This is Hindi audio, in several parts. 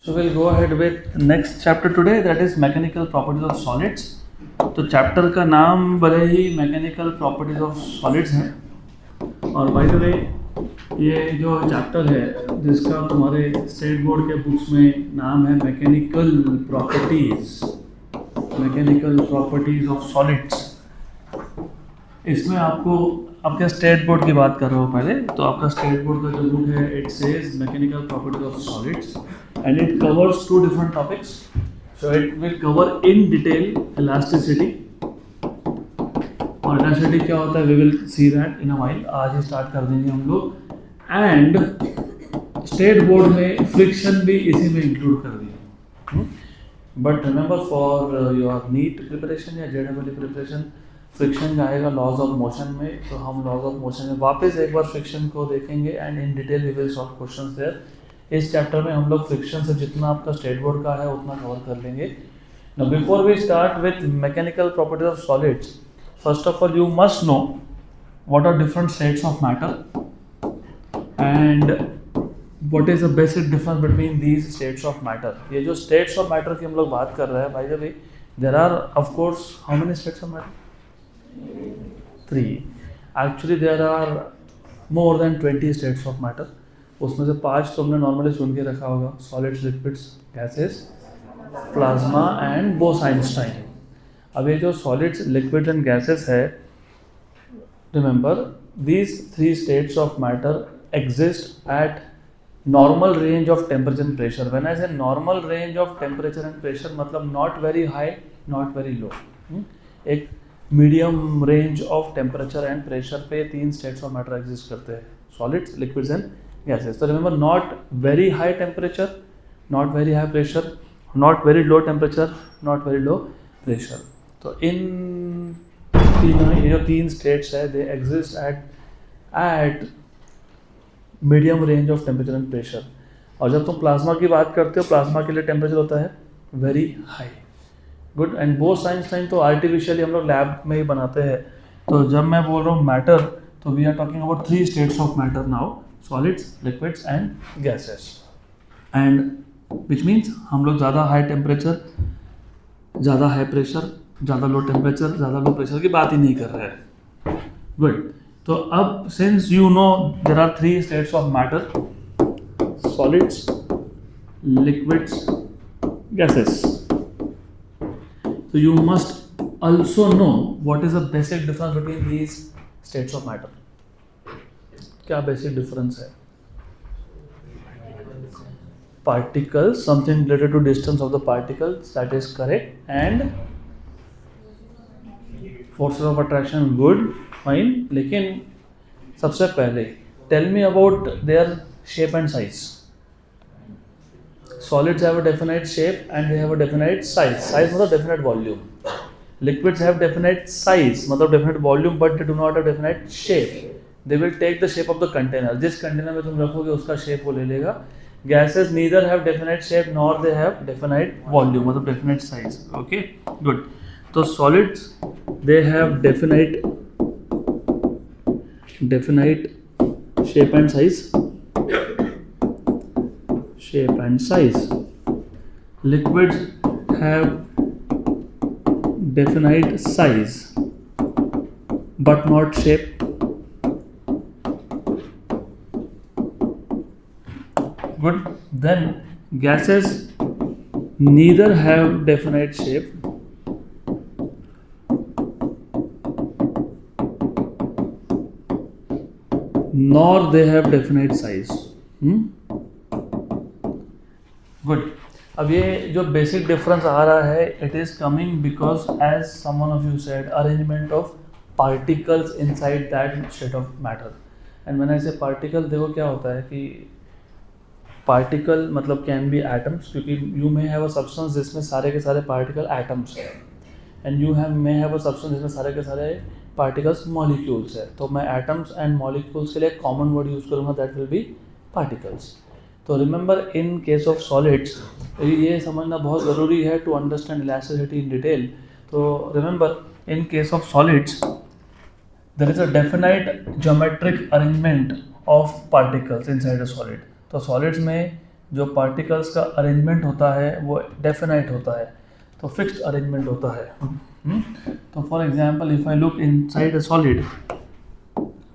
So we'll go ahead with next chapter today, that is mechanical properties of solids. तो चैप्टर का नाम भले ही मैकेनिकल प्रॉपर्टीज ऑफ सॉलिड्स है, और बाय द वे ये जो चैप्टर है जिसका तुम्हारे स्टेट बोर्ड के बुक्स में नाम है मैकेनिकल प्रॉपर्टीज ऑफ सॉलिड्स, इसमें आपको आपके स्टेट बोर्ड की बात कर रहा हूँ पहले। तो आपका स्टेट बोर्ड का जो बुक है it says mechanical properties of solids and it covers two different topics. So it will cover in detail elasticity. और इलास्टिसिटी क्या होता है we will see that in a while. आज ही स्टार्ट कर देंगे हम लोग. एंड स्टेट बोर्ड में फ्रिक्शन भी इसी में इंक्लूड कर दिया. But remember for your NEET preparation या जेडब्ल्यू प्रिपरेशन फ्रिक्शन आएगा लॉज ऑफ मोशन में. तो हम लॉज ऑफ मोशन में वापस एक बार फ्रिक्शन को देखेंगे and in detail we will solve questions there. इस चैप्टर में हम लोग फ्रिक्शन से जितना आपका स्टेट बोर्ड का है उतना कवर कर लेंगे. Now before we start with mechanical properties of solids, first of all you must know what are different states of matter and what is the basic difference between these states of matter. ये जो states of matter की हम लोग बात कर रहे हैं, by the way there are of course how many states of matter? 3. Actually there are more than 20 states of matter. उसमें से 5 तो हमने नॉर्मली सुन के रखा होगा, solids, liquids, gases, plasma and Bose Einstein. अब ये जो सॉलिड्स, लिक्विड्स एंड गैसेस है, remember these 3 states of matter exist at normal range of temperature and pressure. When I say normal range of temperature and pressure, मतलब not very high, not very low. एक medium range of temperature and pressure पे 3 states of matter exist करते हैं, solids, liquids and gases. तो remember, not very high temperature, not very high pressure, not very low temperature, not very low pressure. तो इन तीनों ये जो 3 states है they exist at medium range of temperature and pressure. और जब तुम प्लाज्मा की बात करते हो, प्लाज्मा के लिए टेम्परेचर होता है वेरी हाई. गुड. एंड बोस-आइंस्टाइन तो आर्टिफिशियली हम लोग लैब में ही बनाते हैं. तो जब मैं बोल रहा हूँ मैटर, तो we are talking about 3 states of matter now, solids, liquids and gases. And which means हम लोग ज़्यादा हाई टेम्परेचर, ज़्यादा हाई प्रेशर, ज़्यादा लो टेम्परेचर, ज़्यादा लो प्रेशर की बात ही नहीं कर रहे हैं. गुड. तो अब since you know there are 3 states of matter, solids, liquids, gases, so you must also know what is the basic difference between these states of matter. क्या basic difference है? Particles, something related to distance of the particles, that is correct. And forces of attraction, good, fine. लेकिन सबसे पहले tell me about their shape and size. Solids have a definite shape and they have a definite size. Size मतलब definite volume. Liquids have definite size मतलब definite volume, but they do not have definite shape. They will take the shape of the container. जिस container में तुम रखोगे उसका shape वो ले लेगा. Gases neither have definite shape nor they have definite volume मतलब definite size. Okay, good. तो solids they have definite shape and size. Shape and size. Liquids have definite size but not shape. Good. Then gases neither have definite shape nor they have definite size. Good. अब ये जो बेसिक डिफरेंस आ रहा है it is coming because as someone of you said arrangement of particles inside that state of matter. And when I say particle, देखो क्या होता है कि पार्टिकल मतलब कैन बी एटम्स, क्योंकि you may have a substance जिसमें सारे के सारे पार्टिकल एटम्स हैं and you may have a substance जिसमें सारे के सारे पार्टिकल्स मॉलिक्यूल्स है. तो मैं एटम्स एंड मॉलिक्यूल्स के लिए कॉमन वर्ड यूज़ करूँगा, दैट विल बी पार्टिकल्स. तो remember in case of solids ये समझना बहुत ज़रूरी है to understand elasticity in detail. तो remember in case of solids there is a definite geometric arrangement of particles inside a solid. तो सॉलिड्स में जो पार्टिकल्स का अरेंजमेंट होता है वो डेफिनाइट होता है, तो फिक्स्ड अरेंजमेंट होता है। तो for example if I look inside a solid,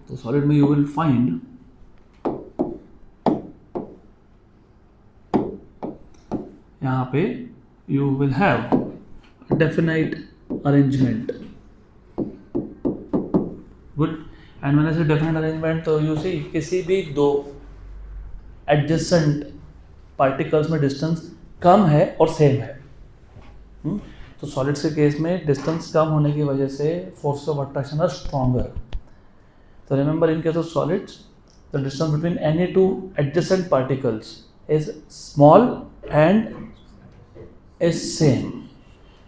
तो सॉलिड में यू विल फाइंड यहाँ पे you will have definite arrangement, good. And when I से डेफिनेट अरेंजमेंट, तो यू सी किसी भी दो एडजेसेंट पार्टिकल्स में डिस्टेंस कम है और सेम है। तो सॉलिड्स के केस में डिस्टेंस कम होने की वजह से force of attraction are stronger. तो remember in case of solids the distance between any two adjacent particles is small and is same.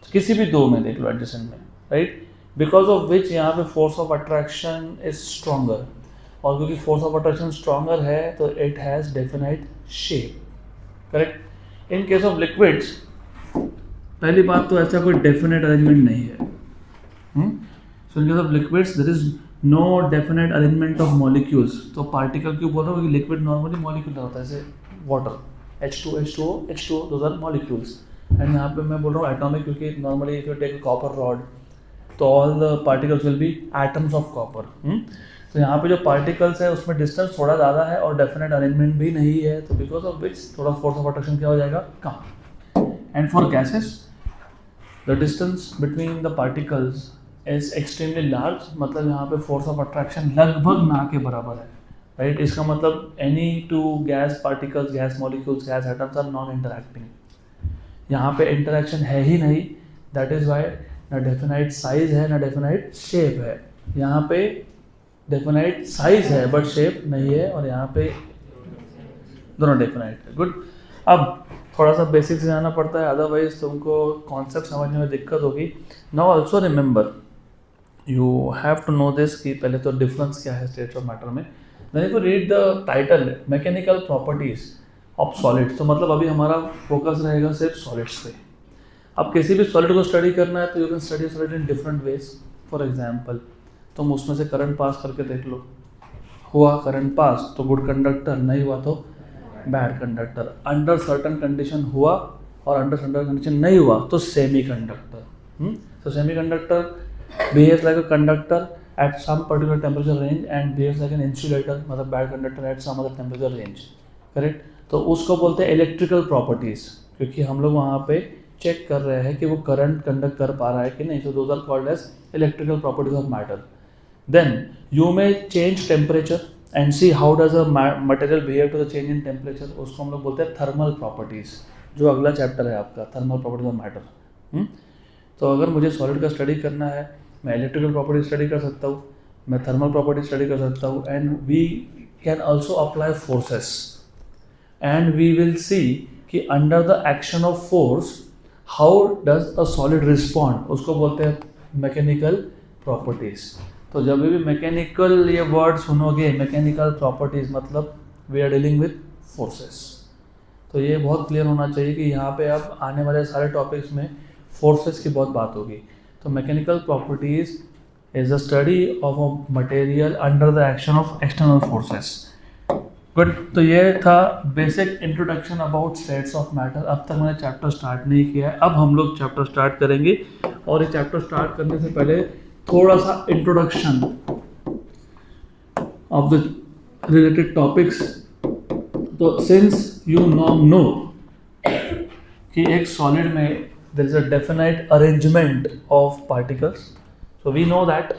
किसी भी दो में देख लो एडजेसेंट में, राइट, बिकॉज ऑफ विच यहाँ पे force of attraction is stronger, और क्योंकि फोर्स ऑफ अट्रैक्शन स्ट्रॉन्गर है तो it has definite shape, correct. In case of liquids पहली बात तो ऐसा कोई डेफिनेट अरेंजमेंट नहीं है। So in case of liquids there is no definite arrangement of molecules. तो पार्टिकल क्यों बोल रहा हूँ, क्योंकि लिक्विड नॉर्मली मॉलिक्यूल होता है, जैसे water H2O those are molecules. And यहाँ पे मैं बोल रहा हूँ एटॉमिक, क्योंकि normally if you take copper rod तो all the particles will be atoms of copper. तो यहाँ पे जो पार्टिकल्स है उसमें डिस्टेंस थोड़ा ज़्यादा है और डेफिनेट अरेंजमेंट भी नहीं है, तो बिकॉज ऑफ विच थोड़ा फोर्स ऑफ अट्रैक्शन क्या हो जाएगा, कम। And for gases the distance between the particles is extremely large, मतलब यहाँ पे फोर्स ऑफ अट्रैक्शन लगभग ना के बराबर है, राइट। इसका मतलब any two gas particles, gas molecules, gas atoms are non interacting. यहाँ पे इंटरैक्शन है ही नहीं, दैट इज वाई ना डेफिनाइट साइज है ना डेफिनाइट शेप है। यहाँ पे डेफिनाइट साइज है बट शेप नहीं है, और यहाँ पे दोनों डेफिनाइट है, गुड। अब थोड़ा सा बेसिक से जाना पड़ता है, अदरवाइज तुमको कॉन्सेप्ट समझने में दिक्कत होगी। Now also remember you have to know this कि पहले तो डिफरेंस क्या है स्टेट्स ऑफ मैटर में। Then if you read the title mechanical properties of solids, तो मतलब अभी हमारा फोकस रहेगा सिर्फ सॉलिड्स पे। अब किसी भी सॉलिड को स्टडी करना है तो you can study solid in different ways. For example तुम उसमें से करंट पास करके देख लो, हुआ करंट पास तो गुड कंडक्टर, नहीं हुआ तो bad conductor. Under certain condition हुआ और अंडर सर्टन कंडीशन नहीं हुआ तो सेमी कंडक्टर। तो semiconductor behaves like a conductor at some particular temperature range and behaves like an insulator, मतलब bad conductor at some other temperature range, correct. तो उसको बोलते हैं इलेक्ट्रिकल प्रॉपर्टीज, क्योंकि हम लोग वहाँ पे चेक कर रहे हैं कि वो करंट कंडक्ट कर पा रहा है कि नहीं। So those are called as electrical properties of matter. Then you may change temperature and see how does a material behave to the change in temperature, उसको हम लोग बोलते हैं थर्मल प्रॉपर्टीज, जो अगला चैप्टर है आपका थर्मल प्रॉपर्टीज ऑफ मैटर। तो अगर मुझे सॉलिड का स्टडी करना है, मैं इलेक्ट्रिकल प्रॉपर्टी स्टडी कर सकता हूँ, मैं थर्मल प्रॉपर्टी स्टडी कर सकता हूँ, and we can also apply forces and we will see कि under the action of force how does a solid respond, उसको बोलते हैं मैकेनिकल प्रॉपर्टीज। तो जब भी मैकेनिकल ये वर्ड सुनोगे, मैकेनिकल प्रॉपर्टीज मतलब we are dealing with forces. तो ये बहुत क्लियर होना चाहिए कि यहाँ पे अब आने वाले सारे टॉपिक्स में फोर्सेस की बहुत बात होगी। तो mechanical properties is the study of a material under the action of external forces, good. तो ये था basic introduction about states of matter. अब तक मैंने चैप्टर स्टार्ट नहीं किया है, अब हम लोग चैप्टर स्टार्ट करेंगे। और ये चैप्टर स्टार्ट करने से पहले थोड़ा सा introduction of the related topics. तो सिंस यू नो कि एक सॉलिड में there is a definite arrangement of particles, so we know that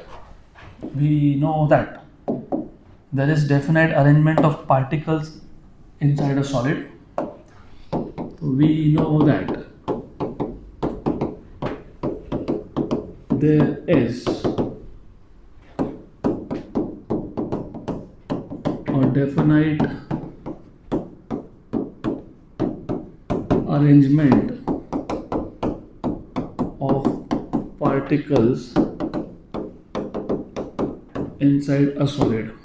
there is definite arrangement of particles inside a solid. We know that there is a definite arrangement of particles inside a solid.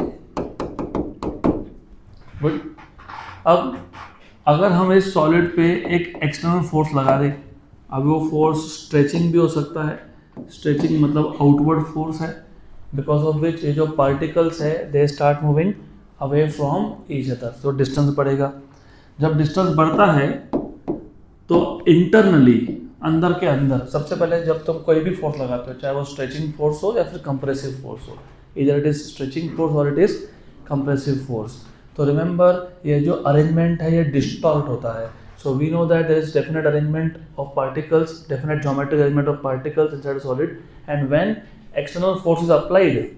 But अब अगर हम इस सॉलिड पे एक एक्सटर्नल फोर्स लगा दें, अब वो फोर्स स्ट्रेचिंग भी हो सकता है, स्ट्रेचिंग मतलब आउटवर्ड फोर्स है, बिकॉज ऑफ विच ये जो पार्टिकल्स है they start moving away from each other, तो डिस्टेंस बढ़ेगा। जब डिस्टेंस बढ़ता है तो इंटरनली अंदर के अंदर सबसे पहले जब तुम कोई भी फोर्स लगाते हो, चाहे वो स्ट्रेचिंग फोर्स हो या फिर कंप्रेसिव फोर्स हो, इधर इट इज स्ट्रेचिंग फोर्स और इट इज कंप्रेसिव फोर्स, तो रिमेंबर ये जो अरेंजमेंट है ये डिस्टॉर्ट होता है. So we know that there is definite arrangement of particles, definite geometric arrangement of particles inside solid, and when external force is applied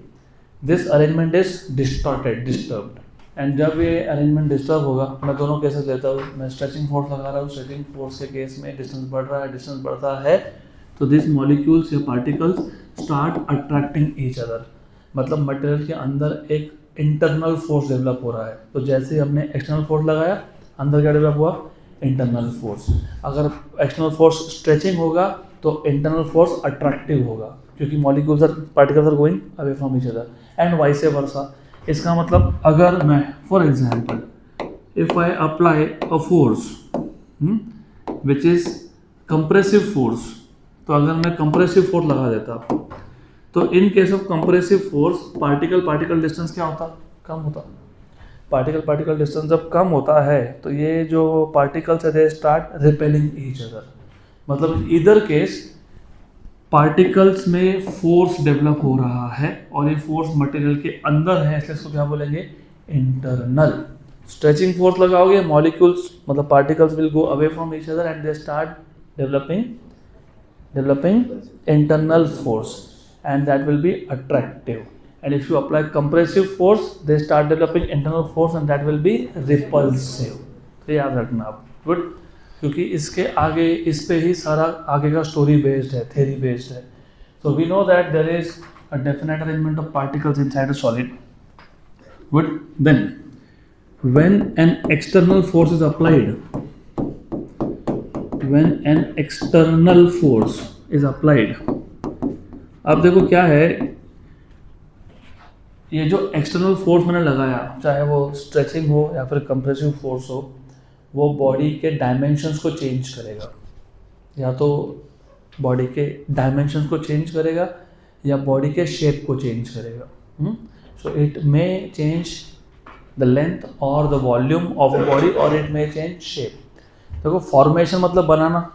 this arrangement is distorted, disturbed. And जब ये अरेंजमेंट डिस्टर्ब होगा, मैं दोनों केसेस लेता हूँ, मैं स्ट्रेचिंग फोर्स लगा रहा हूँ, स्ट्रेचिंग फोर्स के केस में डिस्टेंस बढ़ रहा है, डिस्टेंस बढ़ता है तो दिस मॉलिक्यूल्स या particles start attracting each other. मतलब मटेरियल के अंदर एक इंटरनल फोर्स डेवलप हो रहा है. तो जैसे ही हमने एक्सटर्नल फोर्स लगाया, अंदर क्या डेवलप हुआ? Internal force. अगर एक्सटर्नल फोर्स स्ट्रेचिंग होगा तो इंटरनल फोर्स अट्रैक्टिव होगा, क्योंकि molecules or particles are going away from each other, and vice versa. इसका मतलब अगर मैं for example if I apply a force which is compressive force, तो अगर मैं कंप्रेसिव फोर्स लगा देता तो in case of compressive force particle particle distance क्या होता? कम होता. पार्टिकल पार्टिकल डिस्टेंस जब कम होता है तो ये जो पार्टिकल्स है they start repelling each other. मतलब इधर केस पार्टिकल्स में फोर्स डेवलप हो रहा है और ये फोर्स मटेरियल के अंदर है, इसलिए इसको क्या बोलेंगे? इंटरनल. स्ट्रेचिंग फोर्स लगाओगे, मॉलिक्यूल्स मतलब particles will go away from each other and they start developing internal force, and that will be attractive. And if you apply compressive force, they start developing internal force and that will be repulsive. तो याद रखना आप. गुड. क्योंकि इसके आगे इस पे ही सारा आगे का स्टोरी बेस्ड है, थ्योरी बेस्ड है. So we know that there is a definite arrangement of particles inside a solid. Good. Then when an external force is applied, when an external force is applied, अब देखो क्या है, ये जो एक्सटर्नल फोर्स मैंने लगाया, चाहे वो स्ट्रेचिंग हो या फिर कंप्रेसिव फोर्स हो, वो बॉडी के डायमेंशंस को चेंज करेगा. या तो बॉडी के डायमेंशंस को चेंज करेगा या बॉडी के शेप को चेंज करेगा. So it may change the length और the volume of a body और इट मे चेंज शेप. देखो फॉर्मेशन मतलब बनाना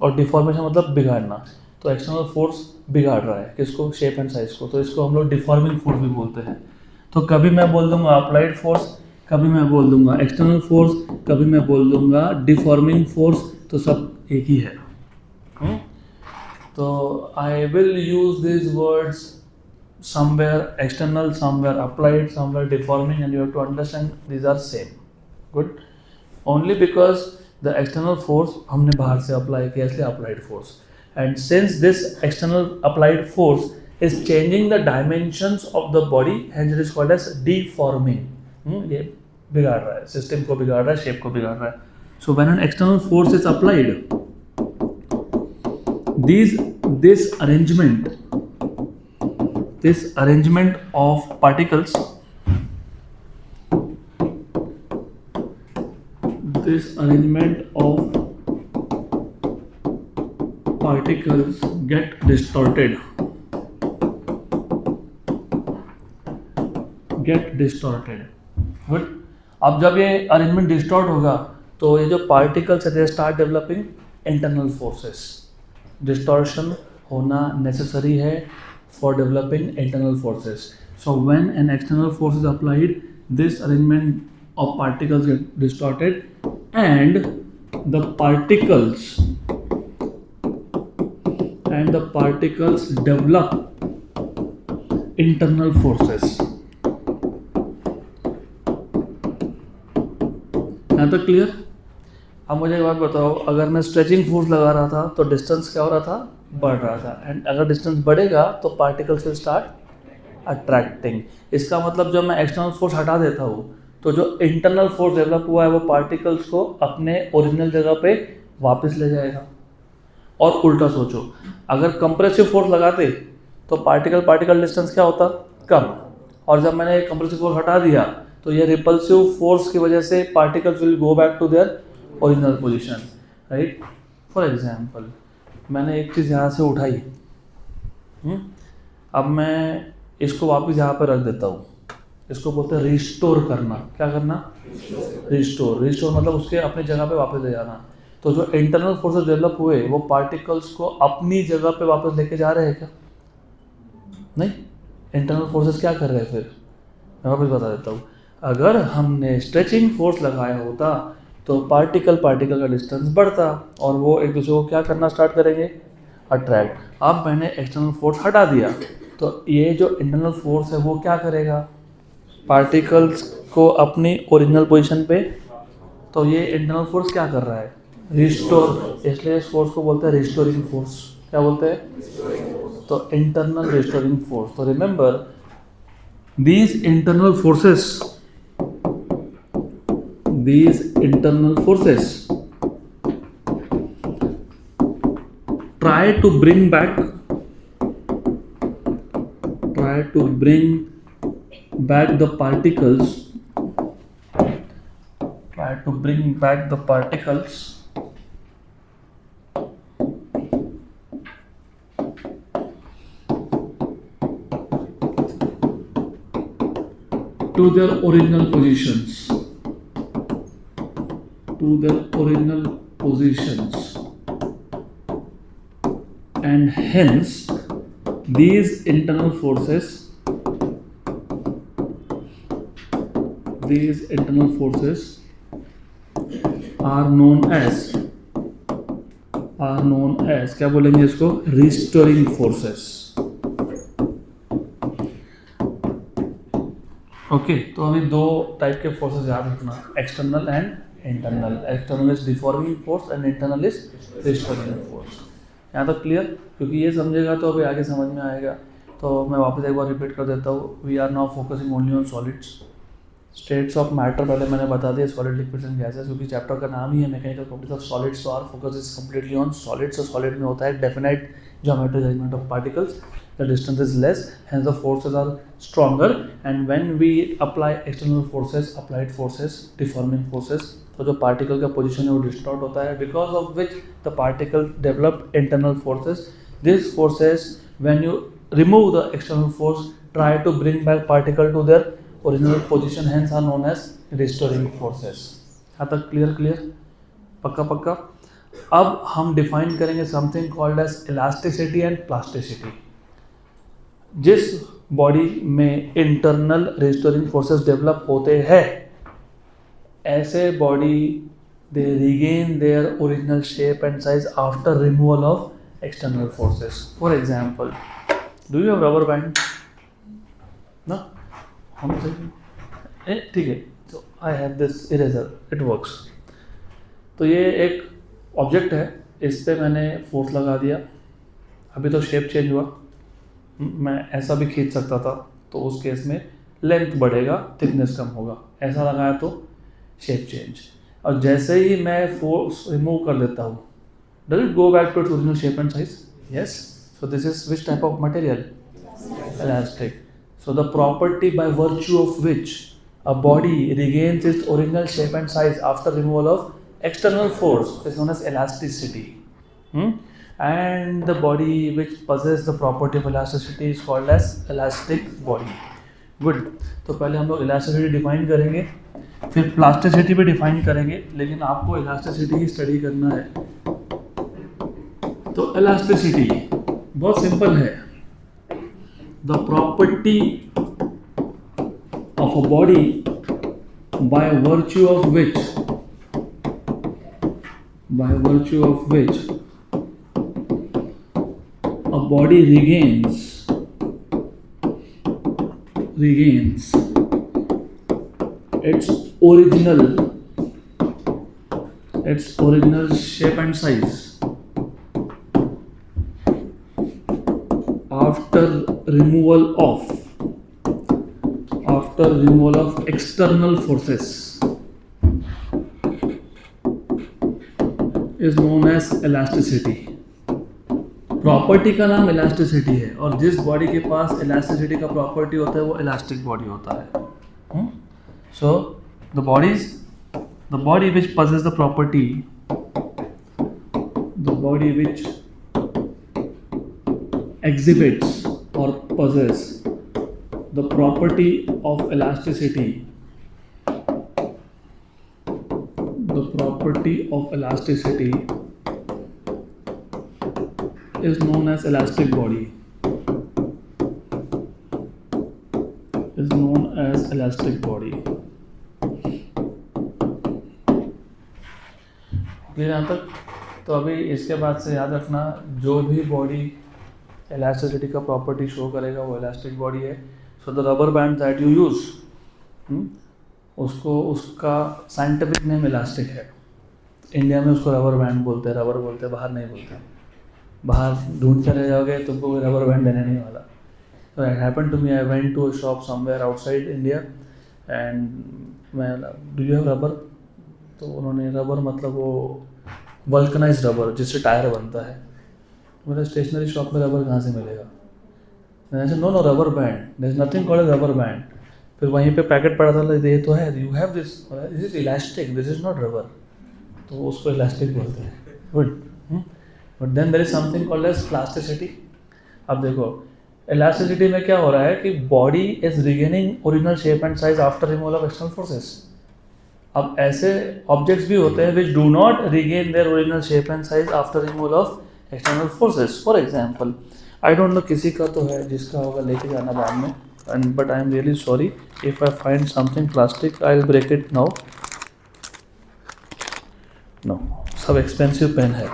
और डिफॉर्मेशन मतलब बिगाड़ना. तो एक्सटर्नल फोर्स बिगाड़ रहा है किसको? शेप एंड साइज को. तो इसको हम लोग डिफॉर्मिंग फोर्स भी बोलते हैं. तो कभी मैं बोल दूंगा अप्लाइड फोर्स, कभी मैं बोल दूंगा एक्सटर्नल फोर्स, कभी मैं बोल दूंगा डिफॉर्मिंग फोर्स. तो सब एक ही है. तो I will use this words somewhere external, somewhere applied, somewhere deforming, and you have to understand these are same. Good. Only because the external force हमने बाहर से अप्लाई किया इसलिए applied force, and since this external applied force is changing the dimensions of the body, hence it is called as deforming. ये बिगाड़ रहा है, सिस्टम को बिगाड़ रहा है, शेप को बिगाड़ रहा है. So when an external force is applied, this arrangement of particles, get distorted. Good. अब जब ये अरेंजमेंट डिस्टॉर्ट होगा तो ये जो पार्टिकल्स है they start developing internal forces. Distortion होना नेसेसरी है for developing internal forces. So when an external force is applied, this arrangement of particles get distorted and the particles develop internal forces. यहाँ तक क्लियर? अब मुझे एक बात बताओ, अगर मैं स्ट्रेचिंग फोर्स लगा रहा था तो डिस्टेंस क्या हो रहा था? बढ़ रहा था. एंड अगर डिस्टेंस बढ़ेगा तो पार्टिकल्स विल स्टार्ट अट्रैक्टिंग. इसका मतलब जब मैं एक्सटर्नल फोर्स हटा देता हूँ तो जो इंटरनल फोर्स डेवलप हुआ है वो पार्टिकल्स को अपने ओरिजिनल जगह पे वापस ले जाएगा. और उल्टा सोचो, अगर कंप्रेसिव फोर्स लगाते तो पार्टिकल पार्टिकल डिस्टेंस क्या होता? कम. और जब मैंने कंप्रेसिव फोर्स हटा दिया तो ये रिपल्सिव फोर्स की वजह से particles will go back to their original position. Right. For example मैंने एक चीज़ यहाँ से उठाई, अब मैं इसको वापस यहाँ पर रख देता हूँ. इसको बोलते हैं रिस्टोर करना. क्या करना? रिस्टोर। रिस्टोर मतलब उसके अपनी जगह पे वापस ले जाना। तो जो इंटरनल फोर्सेस डेवलप हुए वो पार्टिकल्स को अपनी जगह पे वापस लेके जा रहे हैं क्या? नहीं, इंटरनल फोर्सेस क्या कर रहे हैं फिर? मैं वापस बता देता हूँ। अगर हमने स्ट्रेचिंग फोर्स लगाया होता तो पार्टिकल का डिस्टेंस बढ़ता और वो एक दूसरे को क्या करना स्टार्ट करेंगे? अट्रैक्ट। अब मैंने एक्सटर्नल फोर्स हटा दिया तो ये जो इंटरनल फोर्स है वो क्या करेगा? पार्टिकल्स को अपनी ओरिजिनल पोजीशन पे। तो ये इंटरनल फोर्स क्या कर रहा है? रिस्टोर। इसलिए इस फोर्स को बोलते हैं रिस्टोरिंग फोर्स। क्या बोलते हैं? तो इंटरनल रिस्टोरिंग फोर्स। तो remember, these internal forces try to bring back the particles to their original positions, and hence these internal forces are known as क्या बोलेंगे इसको? Restoring forces. ओके, तो अभी दो टाइप के फोर्सेस याद रखना, external and internal. External is deforming force and internal is restoring force. यहाँ तक क्लियर? क्योंकि ये समझेगा तो अभी आगे समझ में आएगा। तो मैं वापस एक बार रिपीट कर देता हूँ। We are now focusing only on solids. States of matter पहले मैंने बता दिया, सॉलिड, लिक्विड्स एंड गैसेस, क्योंकि चैप्टर का नाम ही है मैकेनिकल प्रॉपर्टीज ऑफ सॉलिड्स। तो our focus is completely on solids. और सॉलिड में होता है definite geometric arrangement of particles, the distance is less, hence the forces are stronger, and when we apply external forces, applied forces, deforming forces, तो जो particle का position है वो distort होता है, because of which the particle develop internal forces. These forces, when you remove the external force, try to bring back particle to their original position, hence are known as restoring forces. यहाँ तक clear? पक्का? अब हम डिफाइन करेंगे something called as elasticity and plasticity. जिस बॉडी में इंटरनल रिस्टोरिंग फोर्सेस डेवलप होते हैं, ऐसे body they regain their original shape and size after removal of external forces. For example, do you have rubber band? ना, हम ठीक है, तो I have this eraser, it works. तो ये एक ऑब्जेक्ट है, इस पे मैंने फोर्स लगा दिया, अभी तो शेप चेंज हुआ। मैं ऐसा भी खींच सकता था, तो उस केस में लेंथ बढ़ेगा, थिकनेस कम होगा। ऐसा लगाया तो शेप चेंज। और जैसे ही मैं फोर्स रिमूव कर देता हूँ, does it go back to its original shape and size? Yes. So this is which type of material? Elastic. So the property by virtue of which a body regains its original shape and size after removal of external force is known as elasticity. And the body which possesses the property of elasticity is called as elastic body. Good. तो पहले हम लोग elasticity डिफाइन करेंगे, फिर प्लास्टिसिटी भी डिफाइन करेंगे, लेकिन आपको elasticity की स्टडी करना है। तो elasticity बहुत सिंपल है। The property of a body by virtue of which a body regains its original shape and size after removal of external forces is known as elasticity. Property का नाम इलास्टिसिटी है, और जिस बॉडी के पास इलास्टिसिटी का प्रॉपर्टी होता है वो इलास्टिक बॉडी होता है। So the body which possesses the property, the body which exhibits or possess the property of elasticity property of elasticity is known as elastic body. Is known as elastic body. Clear यहाँ तक? तो अभी इसके बाद से याद रखना, जो भी बॉडी इलास्टिसिटी का प्रॉपर्टी शो करेगा वो इलास्टिक बॉडी है. So the rubber band that you use, उसको उसका साइंटिफिक नेम इलास्टिक है. इंडिया में उसको रबर बैंड बोलते हैं, रबर बोलते हैं, बाहर नहीं बोलते. बाहर ढूंढ कर रह जाओगे तुमको कोई रबर बैंड देने नहीं वाला. So it happened to me. I went to a shop somewhere outside India and मैं do you have rubber? तो उन्होंने रबर मतलब वो वल्कनाइज्ड रबर जिससे टायर बनता है. मेरे स्टेशनरी शॉप में रबर कहाँ से मिलेगा? मैंने no no rubber band, there is nothing called rubber band. फिर वहीं पे पैकेट पड़ा था, ये तो है, you have this is elastic, this is not rubber. तो उसको इलास्टिक बोलते हैं. Good. But then there is something called as plasticity. अब देखो इलास्टिसिटी में क्या हो रहा है कि body is regaining original shape and size after removal of external forces. अब ऐसे ऑब्जेक्ट्स भी होते हैं which do not regain their original shape and size after removal of external forces. For example I don't know, किसी का तो है, जिसका होगा लेके जाना बाद में. And but I am really sorry if I find something plastic I will break it now. No, सब एक्सपेंसिव पेन है,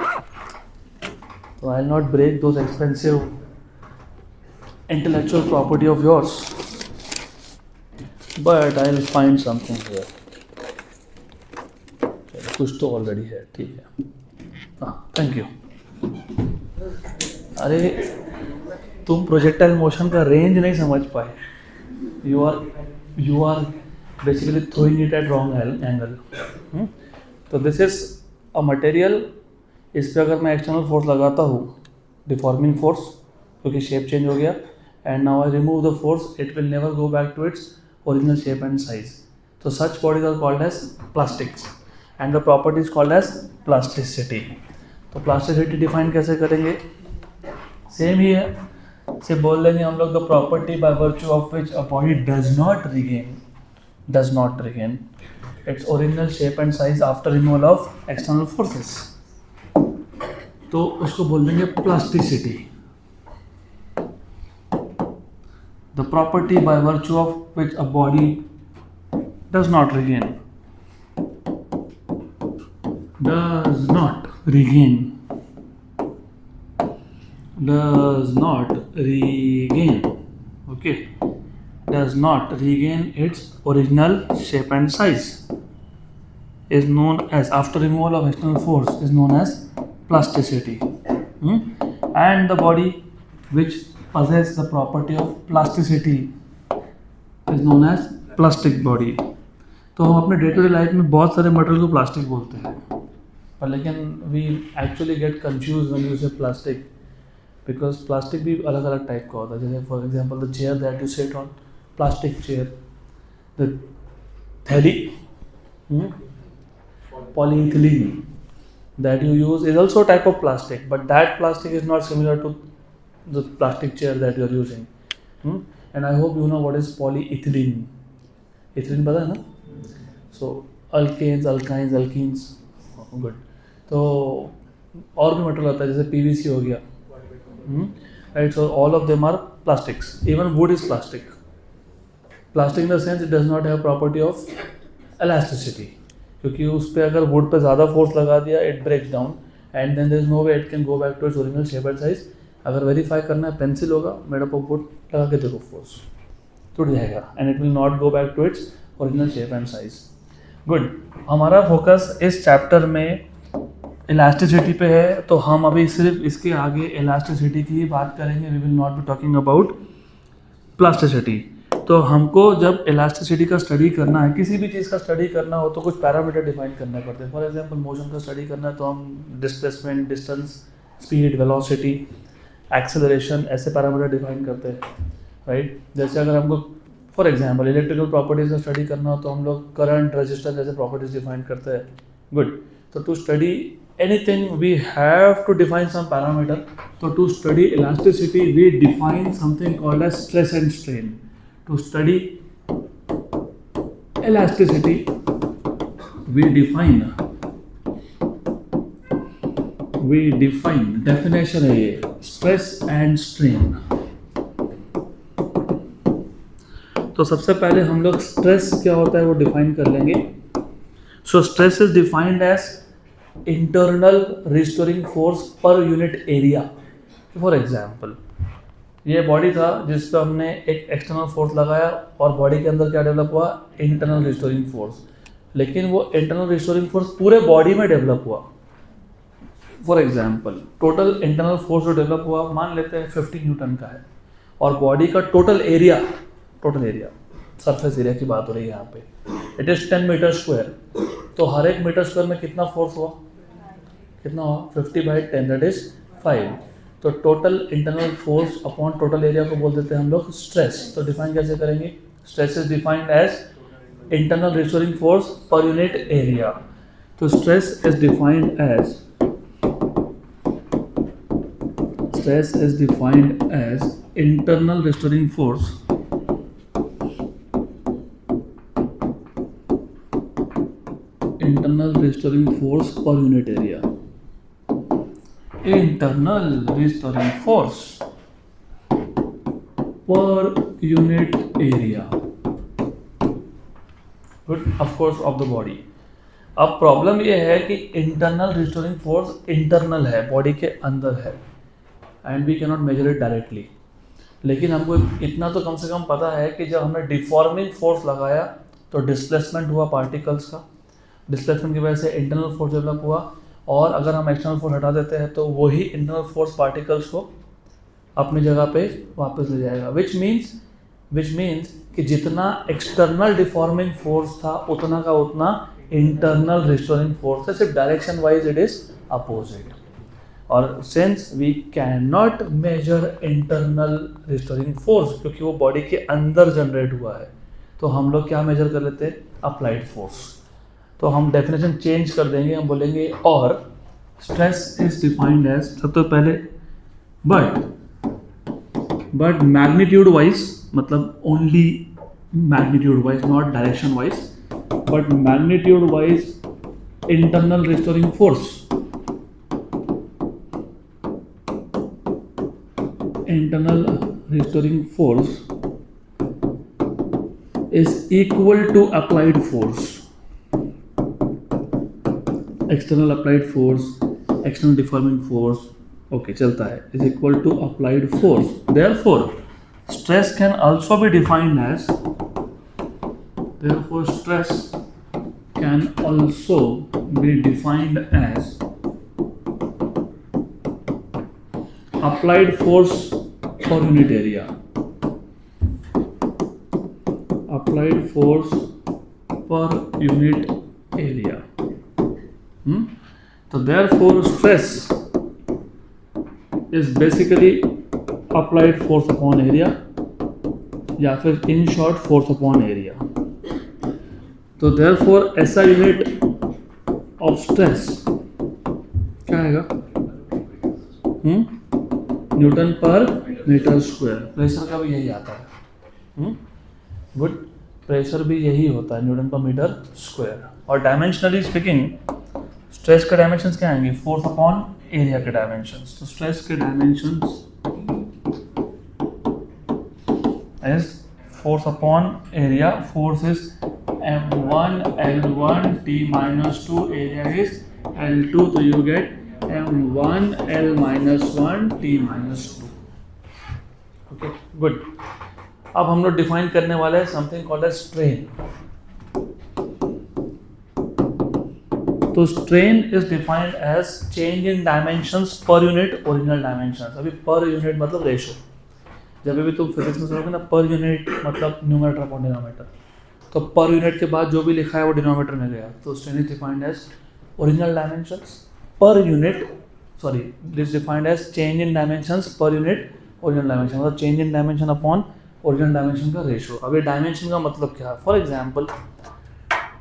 तो I will not break those expensive intellectual property of yours, but I'll find something here. कुछ तो ऑलरेडी है, ठीक है. हाँ, थैंक यू. अरे तुम प्रोजेक्टाइल मोशन का रेंज नहीं समझ पाए. You are basically throwing it at wrong angle. तो दिस इज अ मटेरियल. इस पर अगर मैं एक्सटर्नल फोर्स लगाता हूँ, डिफॉर्मिंग फोर्स, क्योंकि शेप चेंज हो गया, and now I remove the force, it will never go back to its original shape and size. So such bodies are called as plastics and the property is called as plasticity. तो plasticity define कैसे करेंगे? सेम ही है, से बोल देंगे हम लोग the property by virtue of which a body does not regain its original shape and size after removal of external forces. तो उसको बोल देंगे plasticity. The property by virtue of which a body does not regain its original shape and size is known as, after removal of external force, is known as plasticity. And the body which possess the property of plasticity is known as plastic body. तो हम अपने डे टू डे लाइफ में बहुत सारे मटेरियल को प्लास्टिक बोलते हैं, पर लेकिन we actually get confused when you say plastic, because plastic भी अलग अलग टाइप का होता है. जैसे for example the chair that you sit on, plastic chair. The थैली, polyethylene that you use is also a type of plastic, but that plastic is not similar to the plastic chair that you are using. And I hope you know what is polyethylene. Ethylene पता है ना? So alkanes, alkynes, alkenes. Good. तो और भी मटेरियल आता है, जैसे PVC हो गया. Right, so all of them are plastics. Even wood is plastic. Plastic in the sense it does not have property of elasticity. क्योंकि उस पर अगर वुड पे ज़्यादा फोर्स लगा दिया, it breaks down and then there is no way it can go back to its original shape and size. अगर वेरीफाई करना है, पेंसिल होगा मेड अप ऑफ वुड, लगा के देखो, फोर्स टूट जाएगा and it will not go back to its original shape and size. Good. हमारा फोकस इस चैप्टर में इलास्टिसिटी पे है, तो हम अभी सिर्फ इसके आगे इलास्टिसिटी की ही बात करेंगे. We will not be talking about plasticity. तो हमको जब इलास्टिसिटी का स्टडी करना है, किसी भी चीज़ का स्टडी करना हो, तो कुछ पैरामीटर डिफाइन करने पड़ते हैं. फॉर एग्जांपल मोशन का स्टडी करना है तो हम displacement, distance, speed, velocity, acceleration, ऐसे पैरामीटर डिफाइन करते हैं. राइट. जैसे अगर हमको फॉर एग्जांपल इलेक्ट्रिकल प्रॉपर्टीज़ का स्टडी करना हो तो हम लोग करंट, रेजिस्टेंस जैसे प्रॉपर्टीज डिफाइन करते हैं. गुड. तो to study anything we have to define some parameter. So to study elasticity we define something called as stress and strain. To study elasticity we define we define, definition है ये, स्ट्रेस एंड स्ट्रेन। तो सबसे पहले हम लोग स्ट्रेस क्या होता है वो डिफाइन कर लेंगे। So stress is defined as internal restoring force per unit area. For example, ये बॉडी था जिस पर हमने एक एक्सटर्नल फोर्स लगाया और बॉडी के अंदर क्या डेवलप हुआ, इंटरनल रिस्टोरिंग फोर्स। लेकिन वो इंटरनल रिस्टोरिंग फोर्स पूरे बॉडी में डेवलप हुआ। For example, total internal force जो डेवलप हुआ मान लेते हैं 50 न्यूटन का है, और बॉडी का टोटल एरिया सरफेस एरिया की बात हो रही है यहाँ पे, इट इज 10 मीटर स्क्वायर। तो हर एक मीटर स्क्वायर में कितना फोर्स हुआ, कितना हुआ, 50/10 दैट इज 5। तो total internal force upon total area को बोल देते हैं हम लोग स्ट्रेस। तो डिफाइन कैसे करेंगे, stress is defined as internal restoring force per unit area. तो stress is defined as internal restoring force per unit area। internal restoring force per unit area, good, of course of the body। अब प्रॉब्लम ये है कि इंटरनल रिस्टोरिंग फोर्स इंटरनल है, बॉडी के अंदर है, and we cannot measure it directly. लेकिन हमको इतना तो कम से कम पता है कि जब हमने डिफॉर्मिंग फोर्स लगाया तो डिस्प्लेसमेंट हुआ पार्टिकल्स का, डिस्प्लेसमेंट की वजह से इंटरनल फोर्स डेवलप हुआ, और अगर हम एक्सटर्नल फोर्स हटा देते हैं तो वही इंटरनल फोर्स पार्टिकल्स को अपनी जगह पे वापस ले जाएगा। विच मीन्स कि जितना एक्सटर्नल डिफॉर्मिंग फोर्स था उतना का उतना इंटरनल रिस्टोरिंग फोर्स है, सिर्फ direction wise it is opposite. और since we can not measure internal restoring force, क्योंकि वो बॉडी के अंदर जनरेट हुआ है, तो हम लोग क्या मेजर कर लेते हैं, अप्लाइड फोर्स। तो हम डेफिनेशन चेंज कर देंगे, हम बोलेंगे और स्ट्रेस इज डिफाइंड एज, सब तो पहले बट मैग्नीट्यूड वाइज, मतलब only magnitude wise, not direction wise, but magnitude wise internal restoring force, internal restoring force is equal to applied force। external applied force, external deforming force, okay चलता है, is equal to applied force। therefore stress can also be defined as applied force per unit area। applied force per unit area। तो therefore stress is basically applied force upon area, या फिर in short force upon area। तो therefore SI unit of stress क्या आएगा, न्यूटन पर मीटर स्क्वायर। प्रेशर का भी यही आता है, गुड, प्रेशर भी यही होता है, न्यूटन पर मीटर स्क्वायर। और डायमेंशनली स्पीकिंग स्ट्रेस के डायमेंशंस क्या आएंगे, फोर्स अपॉन एरिया के डायमेंशंस। तो स्ट्रेस के dimensions is force upon area, force is m1 l1 t-2, area is l2, तो you get m1 l-1 t-2। Okay, good. अब हम लोग डिफाइन करने वाले हैं समथिंग कॉल्ड एज स्ट्रेन। तो strain is defined as change in dimensions per unit original dimensions. अभी पर यूनिट मतलब रेशो, जब भी तुम फिजिक्स में सुनोगे ना पर यूनिट मतलब न्यूमरेटर अपॉन डिनोमिनेटर, तो पर यूनिट के बाद जो भी लिखा है वो डिनोमिनेटर में गया। तो strain is defined as original dimensions per unit, sorry this defined as change in dimensions per unit original dimension, मतलब change in dimension upon original dimension का रेशो। अब ये डायमेंशन का मतलब क्या है, for example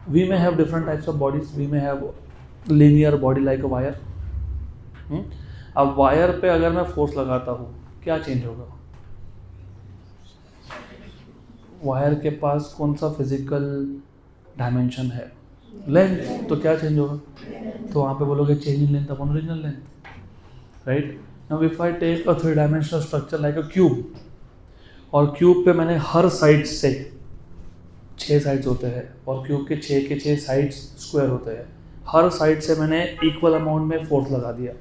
we may have different types of bodies, we may have linear body like a wire. अब वायर पे अगर मैं फोर्स लगाता हूँ क्या चेंज होगा, वायर के पास कौन सा फिजिकल डायमेंशन है, लेंथ, तो क्या चेंज होगा, तो वहाँ पे बोलोगे change in length upon original length. Right. Now if I take a 3 dimensional structure like a cube, और क्यूब पे मैंने हर साइड से 6 साइड्स होते हैं और क्यूब के 6 साइड्स स्क्वायर होते हैं, हर साइड से मैंने इक्वल अमाउंट में फोर्स लगा दिया,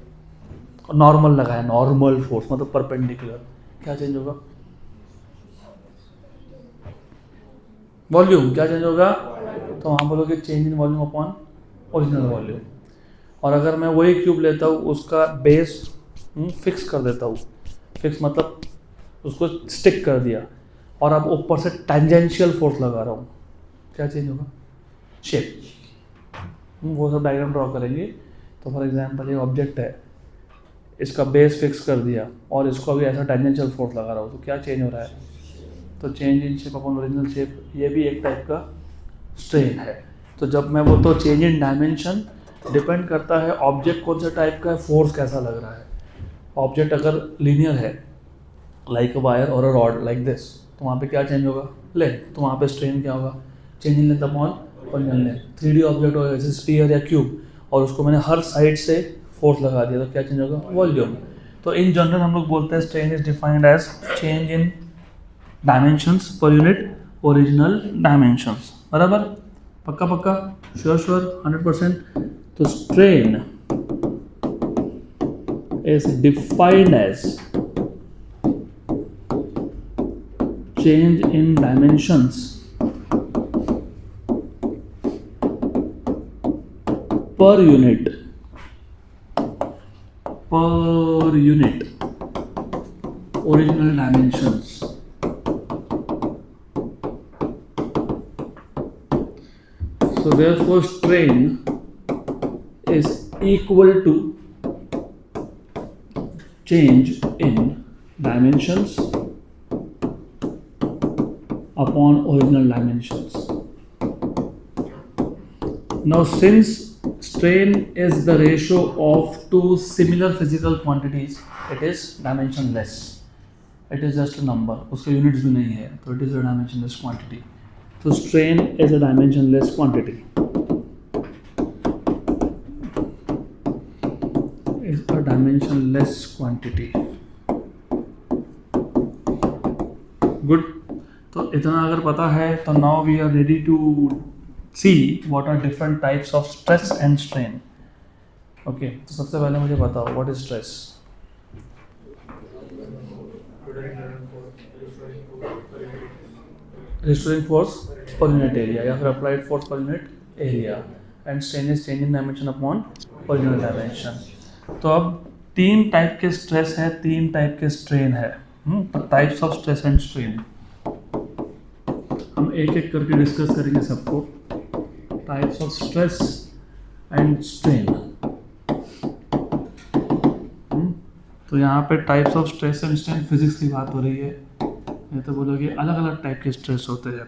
नॉर्मल लगाया, नॉर्मल फोर्स मतलब परपेंडिकुलर, क्या चेंज होगा? वॉल्यूम. क्या चेंज होगा? तो वहाँ बोलोगे change in volume upon original volume. और अगर मैं वही क्यूब लेता हूँ, उसका बेस फिक्स कर देता हूँ, फिक्स मतलब उसको स्टिक कर दिया, और अब ऊपर से टेंजेंशियल फोर्स लगा रहा हूँ, क्या चेंज होगा? शेप. वो सब डायग्राम ड्रॉ करेंगे. तो फॉर एग्जांपल ये ऑब्जेक्ट है, इसका बेस फिक्स कर दिया और इसको अभी ऐसा टेंजेंशियल फोर्स लगा रहा हूँ, तो क्या चेंज हो रहा है? तो change in shape upon original shape, ये भी एक टाइप का स्ट्रेन है. तो जब मैं वो, तो चेंज इन डायमेंशन डिपेंड करता है ऑब्जेक्ट कौन सा टाइप का है, फोर्स कैसा लग रहा है. ऑब्जेक्ट अगर लीनियर है लाइक अ वायर और अ रॉड लाइक दिस, तो वहाँ पे क्या चेंज होगा? लेंथ. तो वहाँ पे स्ट्रेन क्या होगा? Change in length upon original length. 3D object होगा जैसे स्फीयर या क्यूब, और उसको मैंने हर साइड से फोर्स लगा दिया, तो क्या चेंज होगा? वॉल्यूम. तो इन जनरल हम लोग बोलते हैं strain is defined as change in dimensions per unit original dimensions. बराबर? पक्का पक्का? Sure sure 100%. तो strain is defined as change in dimensions per unit original dimensions. So therefore strain is equal to change in dimensions upon original dimensions. Now since strain is the ratio of two similar physical quantities, it is dimensionless. It is just a number, उसके units भी नहीं है, तो it is a dimensionless quantity. So strain is a dimensionless quantity. Is a dimensionless quantity. Good. तो इतना अगर पता है, तो now we are ready to see what are different types of stress and strain. Okay, तो सबसे पहले मुझे बताओ what is stress? Restoring force per unit area या फिर applied force per unit area. And strain is change in dimension upon original dimension. तो अब 3 टाइप के स्ट्रेस है, 3 टाइप के स्ट्रेन है. Types of stress and strain हम एक एक करके डिस्कस करेंगे सबको. Types of stress and strain. तो यहाँ पे types of stress and strain physics की बात हो रही है. नहीं तो बोलोगे अलग अलग टाइप के स्ट्रेस होते हैं.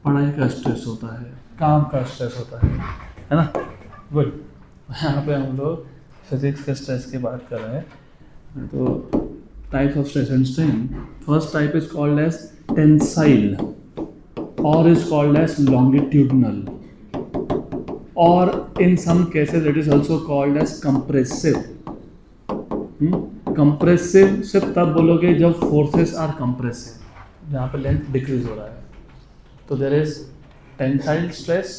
पढ़ाई का स्ट्रेस होता है, काम का स्ट्रेस होता है ना. गुड. यहाँ पे हम लोग फिजिक्स के स्ट्रेस की बात कर रहे हैं. तो types of stress and strain. First type is called as tensile or is called as longitudinal, or in some cases it is also called as compressive. Compressive सिर्फ तब बोलोगे जब forces are compressive, जहाँ पे लेंथ डिक्रीज हो रहा है. तो there is tensile stress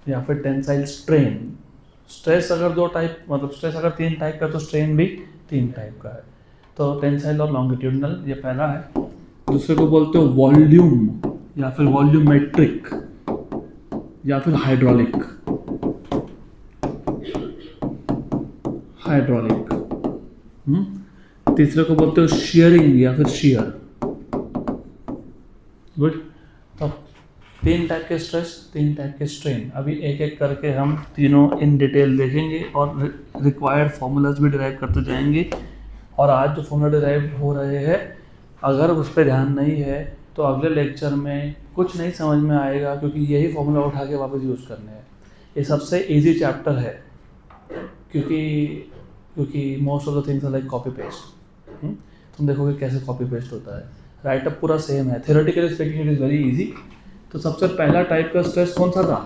या फिर tensile strain. स्ट्रेस अगर 2 टाइप, मतलब स्ट्रेस अगर 3 टाइप का, तो स्ट्रेन भी 3 टाइप का है. तो टेंसाइल और लॉन्गिट्यूडनल ये पहला है. दूसरे को बोलते हो वॉल्यूम या फिर वॉल्यूमेट्रिक या फिर हाइड्रोलिक. तीसरे को बोलते हो शियरिंग या फिर शियर. गुड. तो 3 टाइप के स्ट्रेस, 3 टाइप के स्ट्रेन. अभी एक एक करके हम तीनों इन डिटेल देखेंगे और रिक्वायर्ड फॉर्मूलाज भी डिराइव करते जाएंगे. और आज जो फॉर्मूला डिराइव हो रहे हैं, अगर उस पर ध्यान नहीं है तो अगले लेक्चर में कुछ नहीं समझ में आएगा, क्योंकि यही फॉर्मूला उठा के वापस यूज़ करने हैं. ये सबसे इजी चैप्टर है, क्योंकि most of the things are like copy paste. तुम देखोगे कैसे कॉपी पेस्ट होता है. राइटअप पूरा सेम है, theoretically speaking it is very easy. तो सबसे पहला टाइप का स्ट्रेस कौन सा था?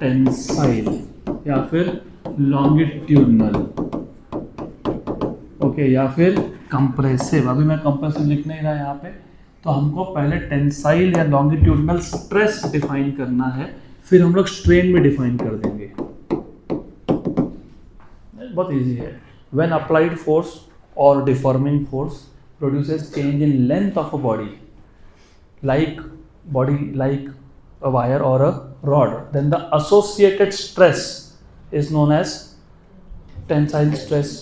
टेंसाइल या फिर लॉन्गिट्यूडनल. ओके, या फिर कंप्रेसिव। अभी मैं कंप्रेसिव लिख नहीं रहा यहाँ पे, तो हमको पहले टेंसाइल या लॉन्गिट्यूडनल स्ट्रेस डिफाइन करना है, फिर हम लोग स्ट्रेन भी डिफाइन कर देंगे। बहुत इजी है। व्हेन अप्लाइड फोर्स और deforming force produces change in length of a body like a wire or a rod, then the associated stress is known as tensile stress.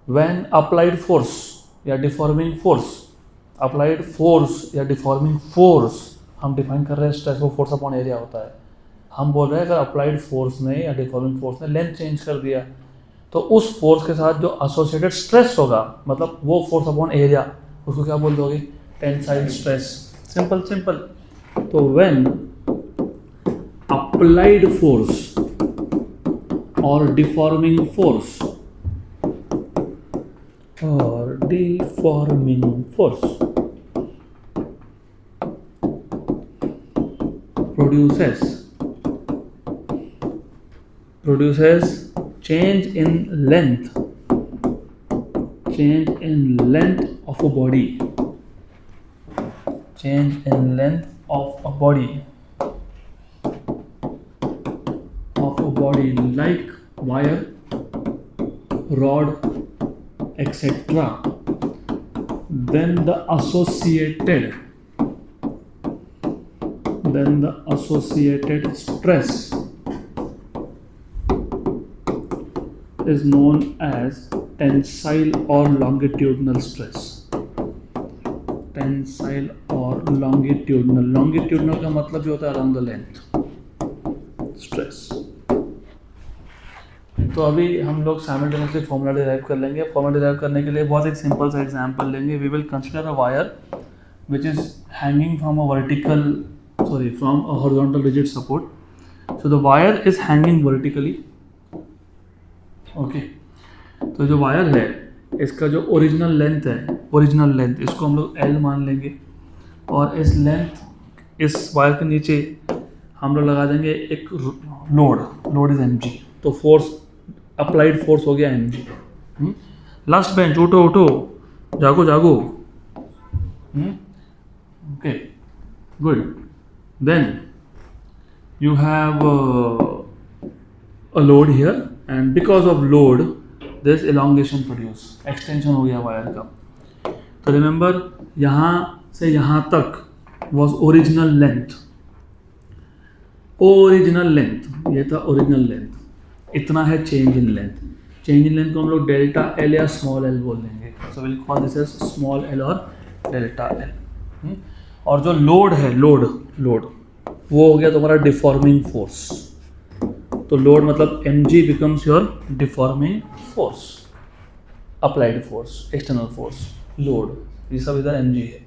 When applied force या deforming force, applied force या deforming force हम डिफाइन कर रहे हैं, स्ट्रेस को फोर्स अपॉन एरिया होता है। हम बोल रहे हैं अगर अप्लाइड फोर्स ने या डिफॉर्मिंग फोर्स ने लेंथ चेंज कर दिया, तो उस फोर्स के साथ जो एसोसिएटेड स्ट्रेस होगा, मतलब वो फोर्स अपॉन एरिया, उसको क्या बोल दोगे? Tensile stress. Simple simple. तो व्हेन अप्लाइड फोर्स और deforming force produces change in length of a body, like wire, rod, etc. Then the associated stress is known as tensile or longitudinal stress. Tensile और लॉन्गिट्यूडनल का मतलब भी होता है अराउंड द लेंथ स्ट्रेस। तो अभी हम लोग साइमल्टेनियसली फॉर्मूला डिराइव कर लेंगे। फॉर्मूला डिराइव करने के लिए बहुत एक सिंपल सा एग्जांपल लेंगे। We will consider a wire which is hanging from a horizontal rigid support. So the wire is hanging vertically. Okay, तो जो वायर है इसका जो ओरिजिनल लेंथ इसको हम लोग L मान लेंगे, और इस वायर के नीचे हम लोग लगा देंगे एक लोड इज mg। तो फोर्स, अप्लाइड फोर्स हो गया mg। लास्ट बेंच, उठो जागो। Okay, good. Then you have a load here, and because of load this elongation produce, extension हो गया वायर का। तो रिमेंबर, यहाँ से यहाँ तक वॉज ओरिजिनल लेंथ, ये था ओरिजिनल लेंथ। इतना है चेंज इन लेंथ को हम लोग डेल्टा एल या स्मॉल एल बोल देंगे। So will call this as small L और डेल्टा एल। और जो लोड है, लोड वो हो गया तुम्हारा डिफॉर्मिंग फोर्स। तो लोड मतलब mg becomes your deforming force, applied force, external force, load, ये सब इधर mg है।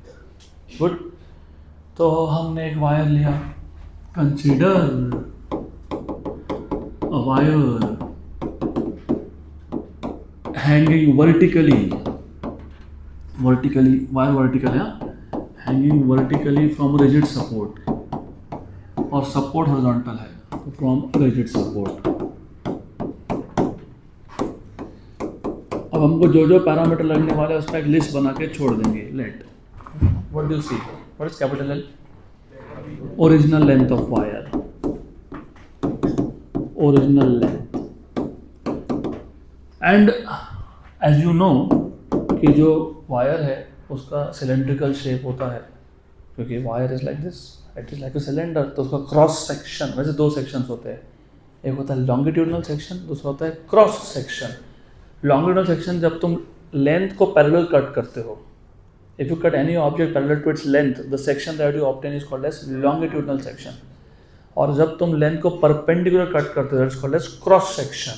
गुड। तो हमने एक वायर लिया, consider a wire hanging vertically, wire vertical है, hanging vertically from rigid support, और सपोर्ट हॉरिजॉन्टल है फ्रॉम रिजिड सपोर्ट। अब हमको जो पैरामीटर लगने वाले हैं उसका एक लिस्ट बना के छोड़ देंगे। Let, what do you see, what is capital L? Original length of wire, original length. And as you know कि जो वायर है उसका सिलेंड्रिकल शेप होता है, क्योंकि wire is like this, it is like a cylinder. तो उसका क्रॉस सेक्शन, वैसे दो सेक्शंस होते हैं, एक होता है लॉन्गिट्यूडनल सेक्शन, दूसरा होता है क्रॉस सेक्शन। लॉन्गिट्यूडनल सेक्शन जब तुम लेंथ को पैरेलल कट करते हो, if you cut any object parallel to its length, the section that you obtain is called as longitudinal section. और जब तुम लेंथ को परपेंडिकुलर कट करते हो, it's called as cross section.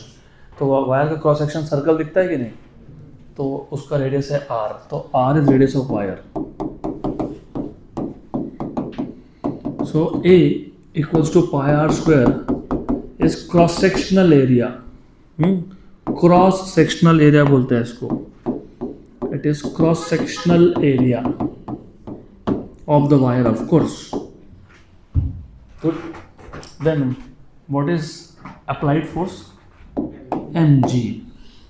तो वायर का क्रॉस सेक्शन सर्कल दिखता है कि नहीं? तो उसका रेडियस है r। तो r is radius of wire. So A equals to pi r square is cross sectional area. Cross sectional area बोलते हैं इसको। It is cross sectional area of the wire, of course. Good. Then what is applied force? mg।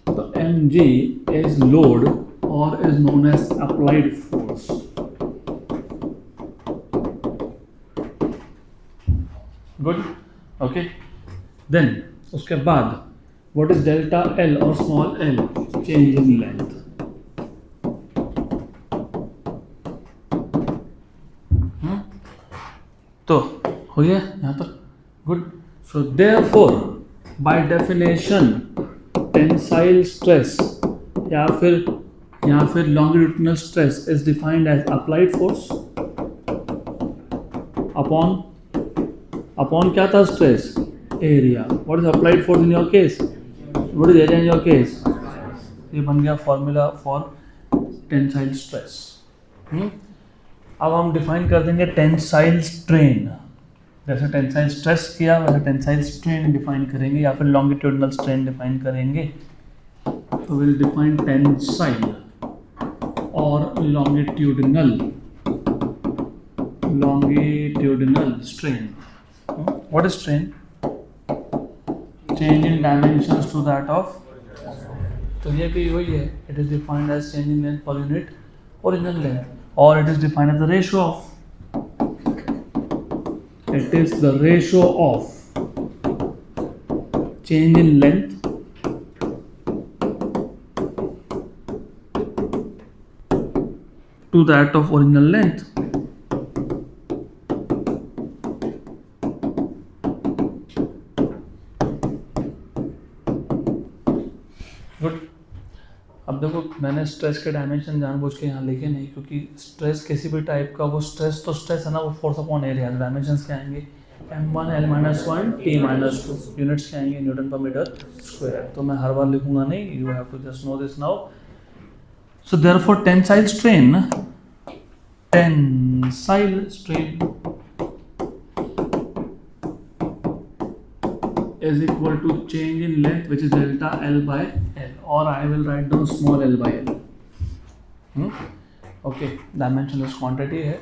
तो mg is load or is known as applied force. Good. Okay. Then उसके बाद what is delta L or small l? Change in length. तो हो गया यहाँ तक. Good. So therefore by definition tensile stress या फिर longitudinal stress is defined as applied force upon क्या था stress? Area. What is applied force in your case? What is area in your case? ये बन गया फॉर्मूला फॉर टेंसाइल स्ट्रेस. अब हम डिफाइन कर देंगे टेंसाइल स्ट्रेन. जैसे टेंसाइल स्ट्रेस किया वैसे टेंसाइल स्ट्रेन डिफाइन करेंगे या फिर लॉन्गिट्यूडिनल स्ट्रेन डिफाइन करेंगे. तो विल डिफाइन टेंसाइल और longitudinal strain. What is strain? Change in dimensions to that of. तो ये भी वही है. It is defined as change in length per unit original length. Or it is defined as the ratio of. It is the ratio of change in length to that of original length. Good. अब देखो मैंने स्ट्रेस के डायमेंशन जानबूझ के यहाँ लिखे नहीं, क्योंकि स्ट्रेस किसी भी टाइप का वो स्ट्रेस तो स्ट्रेस है ना, वो फोर्स अपॉन एरिया. डायमेंशंस क्या आएंगे? m1 l-1 t-2 यूनिट्स क्या आएंगे? न्यूटन पर मीटर स्क्वायर. तो मैं हर बार लिखूंगा नहीं, you have to just know this now. So therefore tensile strain is equal to change in length, which is delta L by L, or I will write down small l by L. Okay, dimensionless quantity है.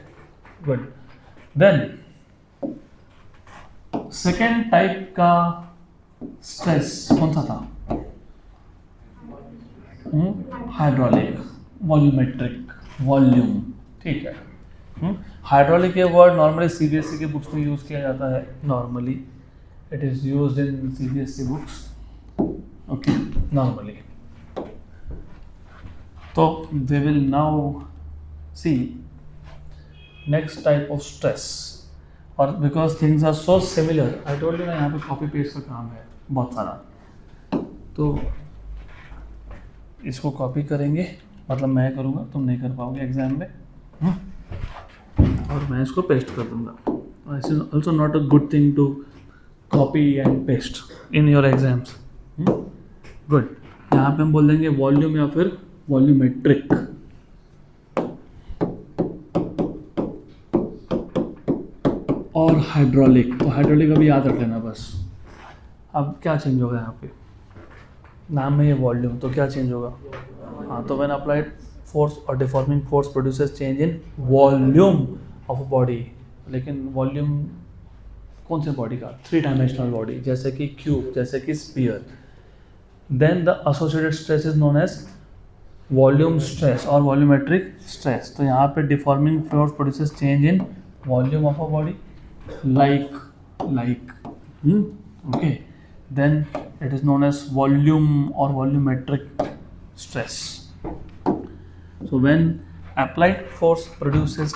Good. Then second type का stress कौन सा था? Hydraulic, volumetric, volume. ठीक है. हाइड्रोलिक ये वर्ड नॉर्मली सीबीएसई के बुक्स में यूज किया जाता है. Normally it is used in CBSE books. Okay, normally. So we will now see next type of stress. Or because things are so similar, I told you ना यहाँ पे copy paste का काम है बहुत सारा. तो इसको copy करेंगे, मतलब मैं करूँगा, तुम नहीं कर पाओगे एग्जाम में. और मैं इसको paste कर दूँगा. This is also not a good thing to copy and paste in your exams. Good. यहाँ पे हम बोल देंगे वॉल्यूम या फिर वॉल्यूमेट्रिक. और हाइड्रोलिक. तो हाइड्रोलिक अभी याद रख लेना बस. अब क्या चेंज होगा यहाँ पे? नाम में ये वॉल्यूम, तो क्या चेंज होगा? हाँ, तो व्हेन अप्लाइड फोर्स और deforming force produces change in volume of body. लेकिन वॉल्यूम कौन से बॉडी का? 3 डायमेंशनल बॉडी, जैसे कि क्यूब, जैसे कि sphere. Then the associated stress is known as volume stress और वॉल्यूमेट्रिक स्ट्रेस. तो यहाँ पे deforming force produces change in volume of a body like okay. Then it is known as volume और volumetric stress. So when applied force produces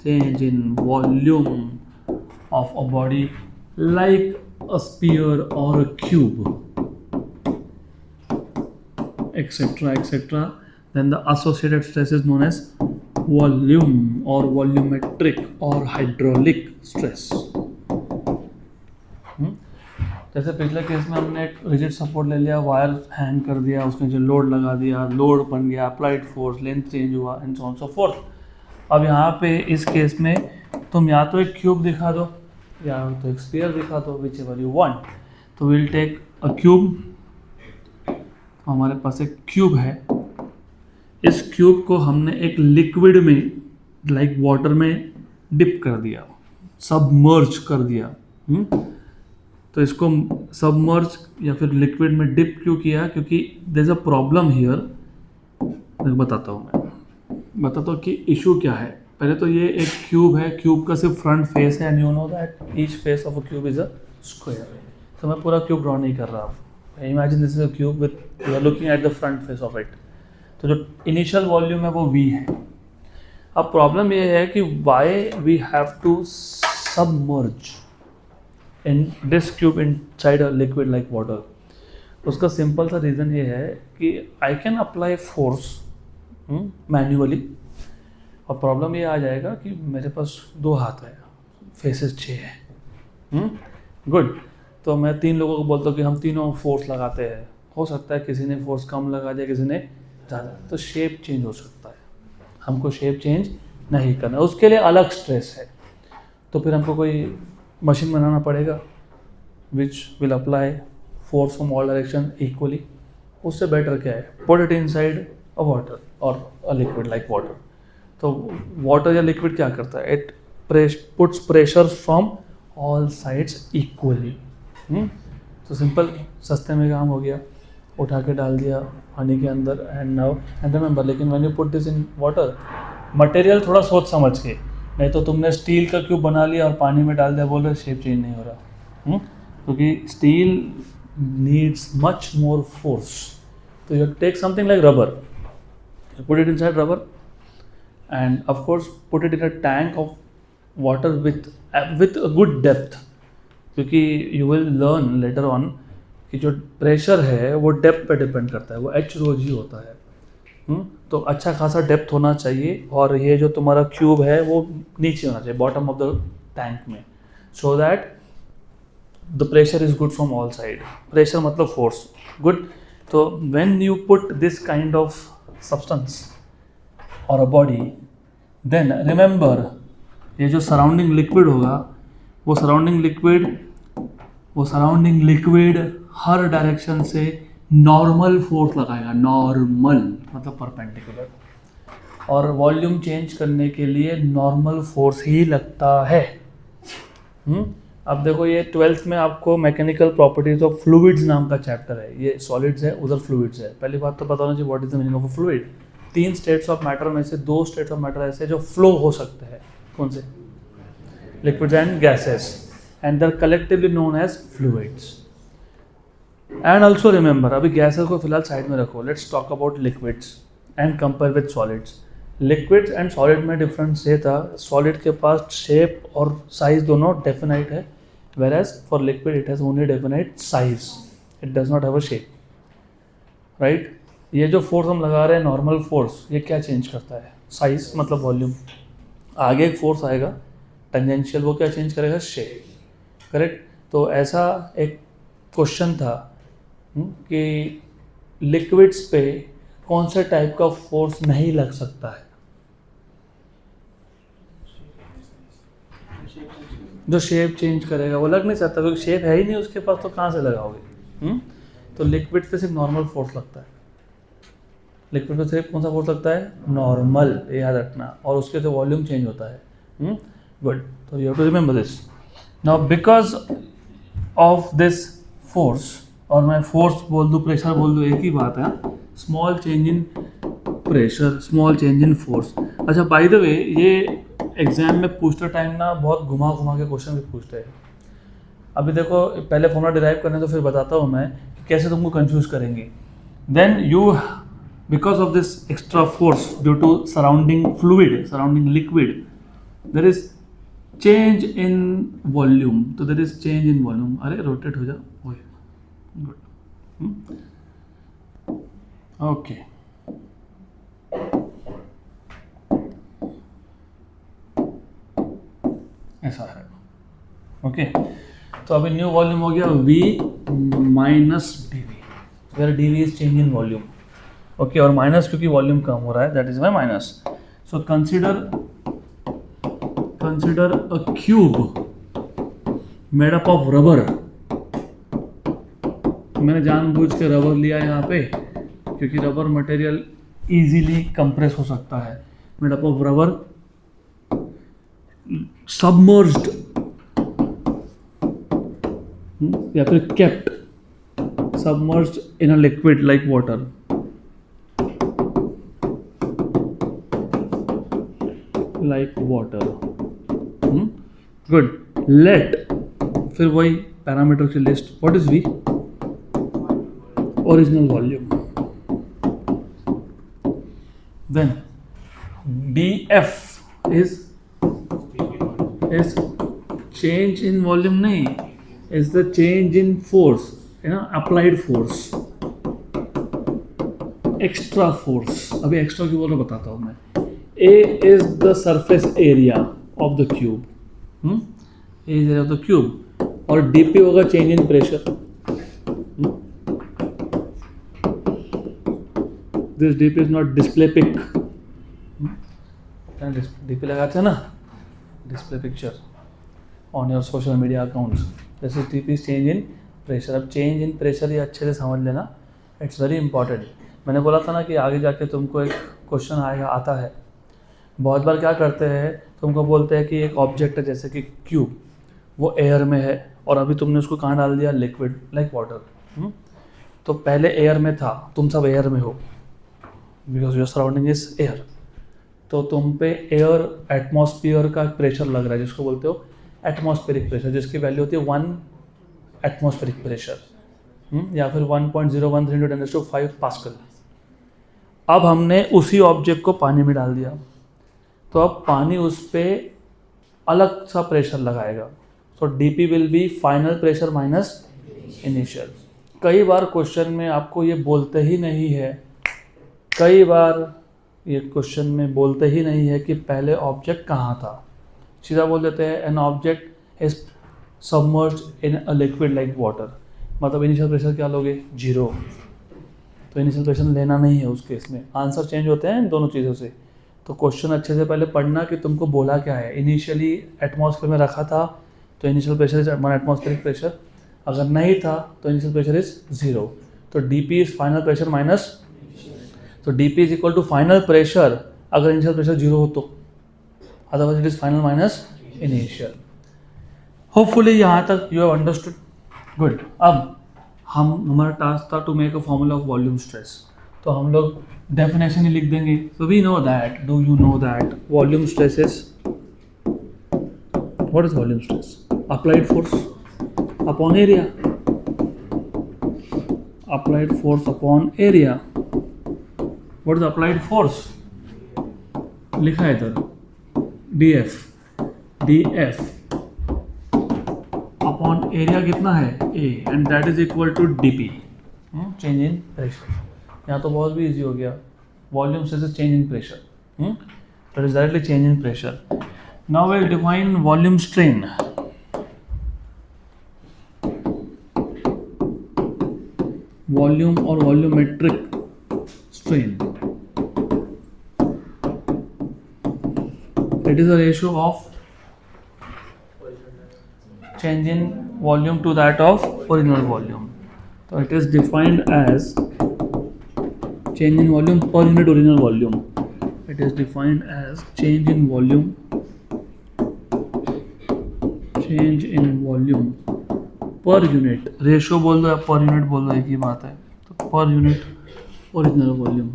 change in volume of a body like a sphere or a cube, etc., then the associated stress is known as volume or volumetric or hydraulic stress. जैसे पिछले केस में हमने एक रिजिड सपोर्ट ले लिया, वायर हैंग कर दिया, उसके जो लोड लगा दिया, लोड बन गया, अप्लाइड फोर्स, लेंथ चेंज हुआ, and so on so fourth. अब यहाँ पे इस केस में तुम या तो एक क्यूब दिखा दो या तो एक स्फीयर दिखा दो, विच एवर यू वांट. तो विल टेक अ क्यूब. तो हमारे पास एक क्यूब है. इस क्यूब को हमने एक लिक्विड में लाइक वाटर में डिप कर दिया, सबमर्ज कर दिया. तो इसको सबमर्ज या फिर लिक्विड में डिप क्यों किया, क्योंकि there is a problem here. बताता हूँ कि इशू क्या है। पहले तो ये एक क्यूब है, क्यूब का सिर्फ फ्रंट फेस है and you know that each face of a cube is a square. तो मैं पूरा क्यूब ड्रॉ नहीं कर रहा हूँ। Imagine this is a cube with you are looking at the front face of it. तो जो इनिशियल वॉल्यूम है वो v है। अब प्रॉब्लम ये है कि why we have to submerge in this cube inside a liquid like water. उसका सिंपल सा रीज़न ये है कि I can apply force manually, और प्रॉब्लम ये आ जाएगा कि मेरे पास 2 हाथ है, फेसेस 6 है। गुड। तो मैं 3 लोगों को बोलता हूँ कि हम तीनों फोर्स लगाते हैं। हो सकता है किसी ने फोर्स कम लगा दिया, किसी ने ज़्यादा, तो शेप चेंज हो सकता है। हमको शेप चेंज नहीं करना, उसके लिए अलग स्ट्रेस है। तो फिर हमको कोई मशीन बनाना पड़ेगा which will apply force from all direction equally. उससे बेटर क्या है, put it inside a water और अ लिक्विड लाइक वाटर। तो वाटर या लिक्विड क्या करता है, it puts pressure from all sides equally. तो सिंपल, सस्ते में काम हो गया, उठा के डाल दिया पानी के अंदर एंड नाउ एंड रिमेंबर। लेकिन when you put this in water, material थोड़ा सोच समझ के, नहीं तो तुमने स्टील का क्यूब बना लिया और पानी में डाल दिया, बोल रहे शेप चेंज नहीं हो रहा। क्योंकि steel needs much more force. तो you take something like rubber, put it inside rubber and of course put it in a tank of water with a good depth, क्योंकि you will learn later on कि जो प्रेशर है वो डेप्थ पे डिपेंड करता है, वो एच रो जी होता है। तो अच्छा खासा डेप्थ होना चाहिए, और ये जो तुम्हारा क्यूब है वो नीचे होना चाहिए, बॉटम ऑफ द टैंक में, so that the pressure is good from all side. Pressure मतलब फोर्स, गुड। तो when you put this kind of substance or a body, then remember ये जो सराउंडिंग लिक्विड होगा, वो सराउंडिंग लिक्विड हर डायरेक्शन से नॉर्मल फोर्स लगाएगा। नॉर्मल मतलब परपेंडिकुलर, और वॉल्यूम चेंज करने के लिए नॉर्मल फोर्स ही लगता है। अब देखो, ये 12th में आपको मैकेनिकल प्रॉपर्टीज ऑफ फ्लूइड्स नाम का चैप्टर है। ये सॉलिड्स है, उधर फ्लूइड्स है। पहली बात तो पता होना चाहिए what is the meaning of a fluid. 3 states of matter में से 2 स्टेट्स ऑफ मैटर ऐसे जो फ्लो हो सकते हैं। कौन से? Liquids and gases, and they are collectively known as fluids. And also remember, अभी गैसेस को फिलहाल साइड में रखो, let's talk about liquids and compare with solids. Liquids and solid में डिफरेंस ये था, सॉलिड के पास शेप और साइज दोनों डेफिनाइट है, whereas for liquid it has only definite size, it does not have a shape, right? ये जो फोर्स हम लगा रहे हैं नॉर्मल फोर्स, ये क्या चेंज करता है? साइज मतलब वॉल्यूम। आगे एक फोर्स आएगा टेंजेंशियल, वो क्या चेंज करेगा? Shape, correct. तो ऐसा एक क्वेश्चन था कि लिक्विड्स पे कौन से टाइप का फोर्स नहीं लग सकता है? जो शेप चेंज करेगा वो लग नहीं सकता, क्योंकि शेप है ही नहीं उसके पास, तो कहाँ से लगाओगे? तो लिक्विड पे सिर्फ नॉर्मल फोर्स लगता है। लिक्विड पे सिर्फ कौन सा फोर्स लगता है? नॉर्मल, याद रखना, और उसके तो वॉल्यूम चेंज होता है। गुड। तो you have to remember this. Now because of this force, और मैं फोर्स बोल दूँ प्रेशर बोल दूँ एक ही बात है, small change in pressure, small change in force. अच्छा, बाय द वे, ये एग्जाम में पूछते टाइम ना बहुत घुमा के क्वेश्चन भी पूछते हैं। अभी देखो, पहले फॉर्मूला डिराइव करने तो फिर बताता हूँ मैं कि कैसे तुमको कंफ्यूज करेंगे। Then you, because of this extra force due to surrounding fluid, surrounding liquid, there is change in volume. तो there is change in volume. अरे रोटेट हो जाओ, गुड, ओके। ऐसा है, ओके। तो अभी न्यू वॉल्यूम हो गया V minus D V, where D V is change in volume, okay. और माइनस क्योंकि वॉल्यूम कम हो रहा है, that is why minus. So consider a cube made up of rubber. मैंने जानबूझ के रबर लिया यहाँ पे क्योंकि रबर मटेरियल इजीली कंप्रेस हो सकता है। Made up of rubber submerged या फिर kept submerged in a liquid like water, good. Let, फिर वही पैरामीटर की list. What is V? Original volume. Then df is change in volume, नहीं, is the change in force, है ना, applied force, extra force. अभी एक्स्ट्रा क्यों बोल रहा बताता हूँ मैं. A is the surface area of the cube, A is area of the cube, और dp होगा change in pressure. This dp is not display pic. dp लगाते हैं ना, display picture on your social media accounts. This is dp is change in pressure. अब change in pressure ये अच्छे से समझ लेना, it's very important. मैंने बोला था ना कि आगे जाके तुमको एक क्वेश्चन आएगा, आता है. बहुत बार क्या करते हैं, तुमको बोलते हैं कि एक ऑब्जेक्ट है जैसे कि क्यूब, वो एयर में है और अभी तुमने उसको कहाँ डाल दिया, लिक्विड लाइक वाटर. तो पहले एयर में था, तुम सब एयर में हो because your surrounding is air. तो तुम पे एयर एटमॉस्फेयर का प्रेशर लग रहा है जिसको बोलते हो एटमॉस्फेरिक प्रेशर, जिसकी वैल्यू होती है 1 एटमॉस्फेरिक प्रेशर, या फिर 1.013 × 10⁵ पास्कल. अब हमने उसी ऑब्जेक्ट को पानी में डाल दिया, तो अब पानी उस पर अलग सा प्रेशर लगाएगा. सो dp will be final pressure minus initial. कई बार क्वेश्चन में आपको ये बोलते ही नहीं है, कई बार ये क्वेश्चन में बोलते ही नहीं है कि पहले ऑब्जेक्ट कहाँ था. सीधा बोल देते हैं an object is submerged in a liquid like water. मतलब इनिशियल प्रेशर क्या लोगे, 0. तो इनिशियल प्रेशर लेना नहीं है उस केस में. आंसर चेंज होते हैं इन दोनों चीज़ों से. तो क्वेश्चन अच्छे से पहले पढ़ना कि तुमको बोला क्या है. इनिशियली एटमॉस्फेयर में रखा था तो initial pressure is 1 atmospheric pressure. अगर नहीं था तो इनिशियल प्रेशर इज 0. तो dp is final pressure minus, तो dp is equal to final pressure अगर इनिशियल प्रेशर 0 हो तो, otherwise it is final minus initial. Hopefully यहाँ तक यू हैव अंडरस्टूड. गुड. अब हमारा टास्क था to make a formula of volume stress. तो हम लोग डेफिनेशन ही लिख देंगे. So we know that, do you know that volume stress is, what is volume stress? Applied force upon area. Applied force upon area. What is applied force? लिखा है इधर df. df अपॉन एरिया कितना है, a, and that is equal to dp, change in pressure. यहाँ तो बहुत भी इजी हो गया. Volume stress is change in pressure, that is directly change in pressure. Now will define volume strain. Volume और volumetric strain, it is a ratio of change in volume to that of original volume. So it is defined as change in volume per unit original volume. It is defined as change in volume per unit. Ratio बोल दो या per unit बोल दो, एक ही बात है. तो per unit original volume,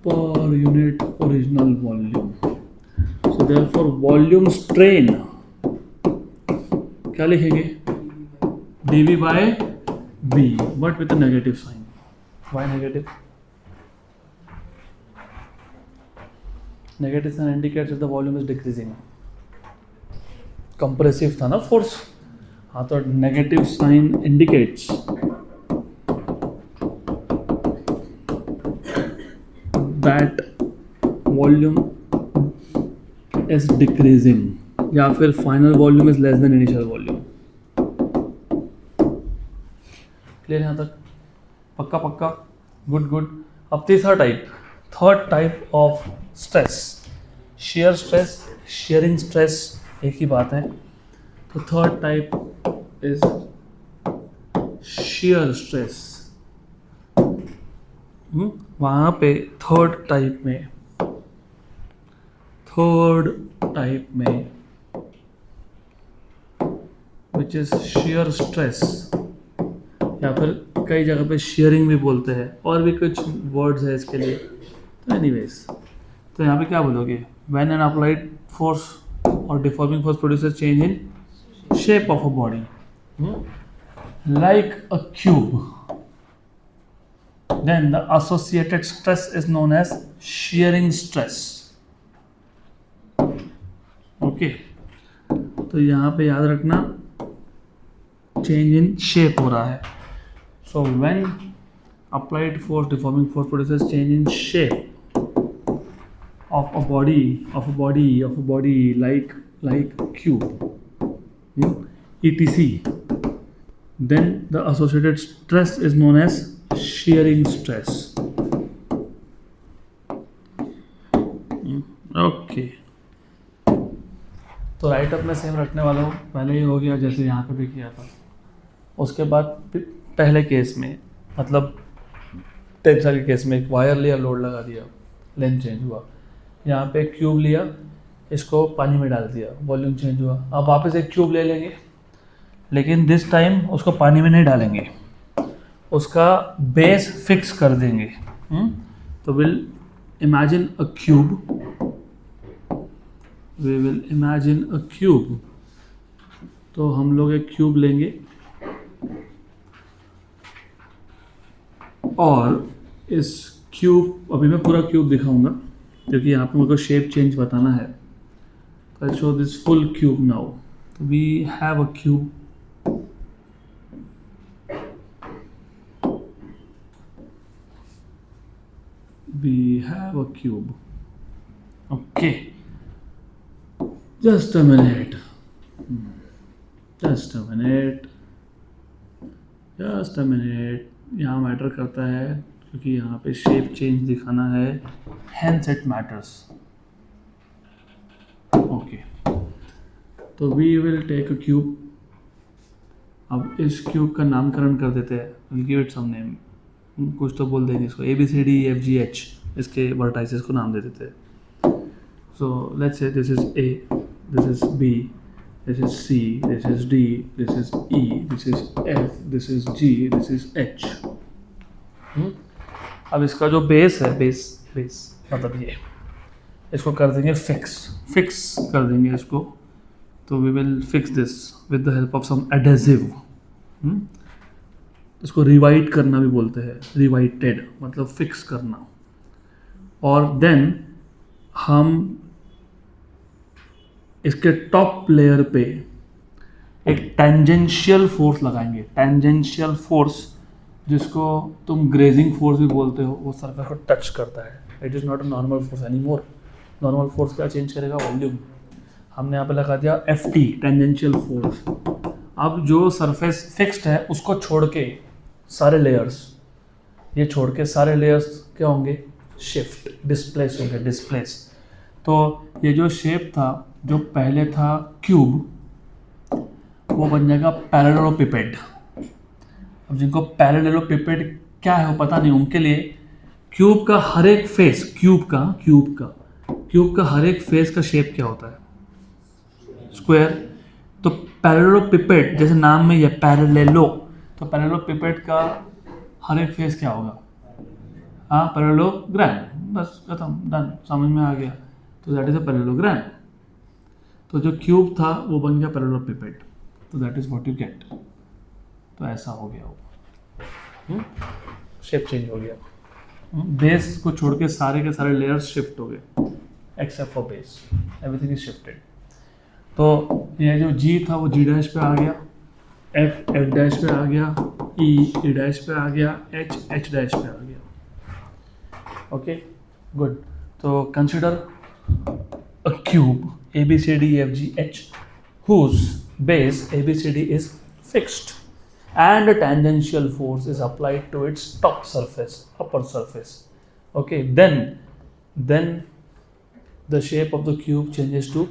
per unit original volume. So therefore volume strain क्या लिखेंगे, dv by b, but with a negative sign. Why negative? Negative sign indicates that the volume is decreasing. Compressive था ना force, हाँ, तो negative sign indicates that volume is decreasing, या फिर final volume is less than initial volume. Clear यहाँ तक? पक्का पक्का, गुड गुड. अब तीसरा type, third type of stress, shear stress, shearing stress, एक ही बात है. तो third type is shear stress. वहाँ पे थर्ड टाइप में विच इज shear stress, या फिर कई जगह पे shearing भी बोलते हैं, और भी कुछ वर्ड्स है इसके लिए। तो एनीवेज, तो यहाँ पे क्या बोलोगे, when an applied force or deforming force produces change in shape of a body, like a cube, then the associated stress is known as shearing stress. Okay, तो यहाँ पे याद रखना चेंज इन शेप हो रहा है। सो when applied force deforming force produces change in shape of a body like cube etc, then the associated stress is known as shearing stress. Okay, तो राइट अप में सेम रखने वाला हूँ। पहले ही हो गया जैसे यहाँ पे भी किया था। उसके बाद पहले केस में, मतलब टेंसर के केस में, एक वायर लिया, लोड लगा दिया, लेंथ चेंज हुआ। यहाँ पे एक क्यूब लिया, इसको पानी में डाल दिया, वॉल्यूम चेंज हुआ। अब वापस एक क्यूब ले लेंगे, लेकिन दिस टाइम उसको पानी में नहीं डालेंगे, उसका बेस फिक्स कर देंगे। तो will imagine a cube, we will imagine a cube। तो हम लोग एक क्यूब लेंगे और इस क्यूब, अभी मैं पूरा क्यूब दिखाऊंगा क्योंकि यहाँ पे मुझको शेप चेंज बताना है। तो I show this full cube now. तो we have a cube, okay. Just a minute. यहाँ मैटर करता है क्योंकि यहाँ पे शेप चेंज दिखाना है, hence it matters. ओके, तो we will take a cube। अब इस क्यूब का नामकरण कर देते हैं, we'll give it some name। कुछ तो बोल देंगे इसको, ABCDEFGH, इसके वर्टाइसेस को नाम दे देते हैं। So let's say this is A, this is B, this is C, this is D, this is E, this is F, this is G, this is H। अब इसका जो बेस है, बेस मतलब ये, इसको कर देंगे फिक्स कर देंगे इसको। तो we will fix this with the help of some adhesive. इसको रिवाइट करना भी बोलते हैं, रिवाइटेड मतलब फिक्स करना। और देन हम इसके टॉप लेयर पे एक टेंजेंशियल फोर्स लगाएंगे। टेंजेंशियल फोर्स, जिसको तुम ग्रेजिंग फोर्स भी बोलते हो, वो सरफेस को टच करता है। It is not a normal force any more. Normal force क्या चेंज करेगा, वॉल्यूम। हमने यहाँ पे लगा दिया FT, टेंजेंशियल फोर्स। अब जो सरफेस फिक्स्ड है उसको छोड़ के सारे लेयर्स, ये छोड़ के सारे लेयर्स क्या होंगे, शिफ्ट, डिस्प्लेस होंगे, डिस्प्लेस। तो ये जो शेप था, जो पहले था क्यूब, वो बन जाएगा पैरेललोपिपेड। अब जिनको पैरेललोपिपेड क्या है वो पता नहीं, उनके लिए क्यूब का हर एक फेस, क्यूब का हर एक फेस का शेप क्या होता है, स्क्वायर। तो पैरेललोपिपेड, जैसे नाम में ये पैरेलेलो, तो पैरेललोपिपेड का हर एक फेस क्या होगा, हाँ पैरेललोग्राम। बस खत्म, डन, समझ में आ गया। तो दैट इज अ पैरेललोग्राम। तो जो क्यूब था वो बन गया पैरेललोपिपेड। तो that is what you get. तो ऐसा हो गया वो, शेप चेंज हो गया। बेस को छोड़ के सारे के सारे लेयर्स शिफ्ट हो गए, accept for base, everything is shifted. तो ये जो G था वो G डैश पे आ गया, F डैश पे आ गया, E डैश पे आ गया, H डैश पे आ गया। Okay, good. तो consider a cube ABCDEFGH whose base ABCD is fixed and a tangential force is applied to its top surface, upper surface. Okay, then the shape of the cube changes to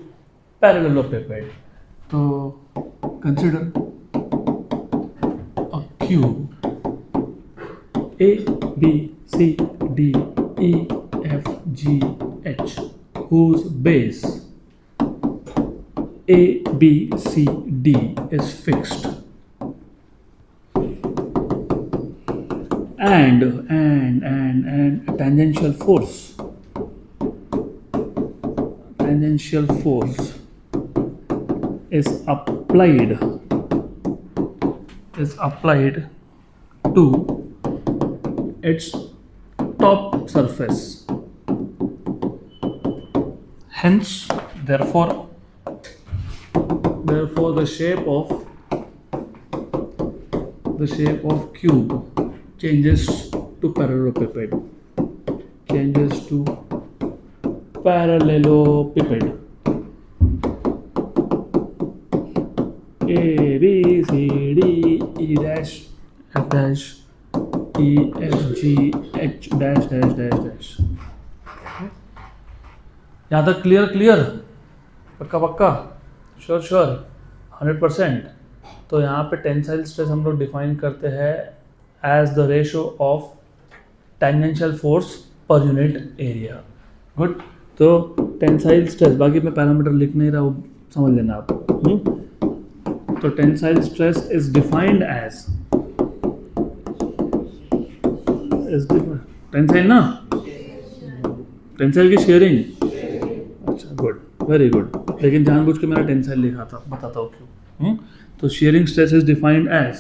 parallelepiped. So consider a cube A B C D E F G H whose base A B C D is fixed, and tangential force is applied to its top surface. Hence, therefore the shape of cube changes to parallelepiped. A, B, C, D, E dash, F dash, E, F, G, H dash dash dash dash. यहाँ तक क्लियर पक्का श्योर 100%. तो यहाँ पे टेंसाइल स्ट्रेस हम लोग डिफाइन करते हैं as the ratio of tangential force per unit area. Good. तो टेंसाइल स्ट्रेस, बाकी मैं पैरामीटर लिख नहीं रहा हूँ, समझ लेना आप. तो tensile stress is defined as tensile ना, टेंसाइल की शेयरिंग. अच्छा, गुड, वेरी गुड. लेकिन जानबूझ के मेरा टेंसाइल लिखा था, बताता हूँ क्यों. तो shearing stress is defined as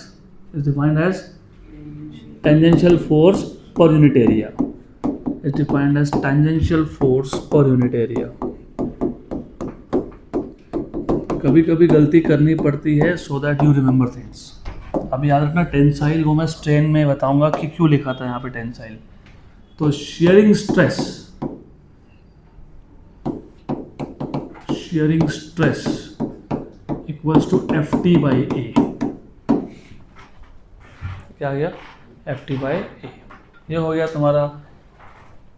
tangential force per unit area. Is defined as tangential force per unit area. कभी कभी गलती करनी पड़ती है so that you remember things. अब याद रखना टेंसाइल वो मैं स्ट्रेन में बताऊंगा कि क्यों लिखा था यहाँ पे टेंसाइल. तो shearing stress equals to FT by A. क्या आ गया? FT by A. ये हो गया तुम्हारा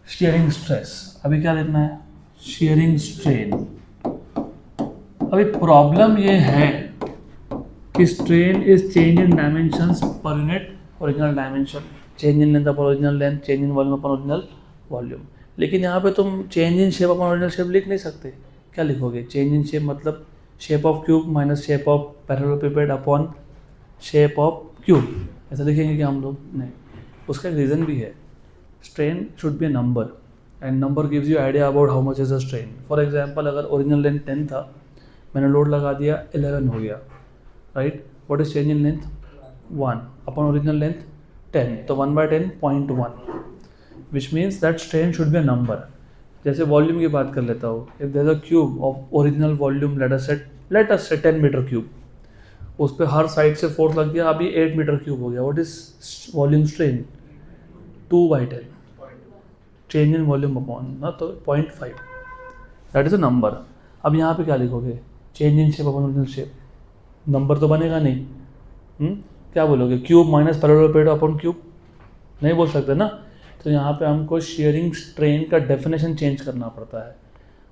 शेयरिंग स्ट्रेस. अभी क्या लिखना है? Sharing strain. अभी प्रॉब्लम ये है कि strain is change in dimensions per unit original dimension. Change in length upon original length, change in volume upon original volume. लेकिन यहाँ पे तुम change in shape upon original shape लिख नहीं सकते. क्या लिखोगे? चेंज इन शेप मतलब shape of cube minus shape of parallelepiped upon shape of cube. ऐसा लिखेंगे क्या हम लोग? नहीं. उसका एक रीज़न भी है. Strain should be a number and number gives you idea about how much is a strain. For example, अगर ओरिजिनल लेंथ 10 था, मैंने लोड लगा दिया 11 हो गया, right. What is change in length? 1 upon original length 10. तो 1/10 0.1, which means that strain should be a number. जैसे वॉल्यूम की बात कर लेता हूँ. If there is a cube of original volume let us से 10 मीटर क्यूब, उस पर हर साइड से फोर्स लग गया, अभी 8 मीटर क्यूब हो गया. What is volume strain? 2/10 change in volume upon ना, तो 0.5, दैट इज अ नंबर. अब यहाँ पे क्या लिखोगे? Change in shape upon original shape. Number तो बनेगा नहीं. क्या बोलोगे? Cube minus parallelepiped upon cube. नहीं बोल सकते ना. तो यहाँ पे हमको शेयरिंग स्ट्रेन का डेफिनेशन चेंज करना पड़ता है.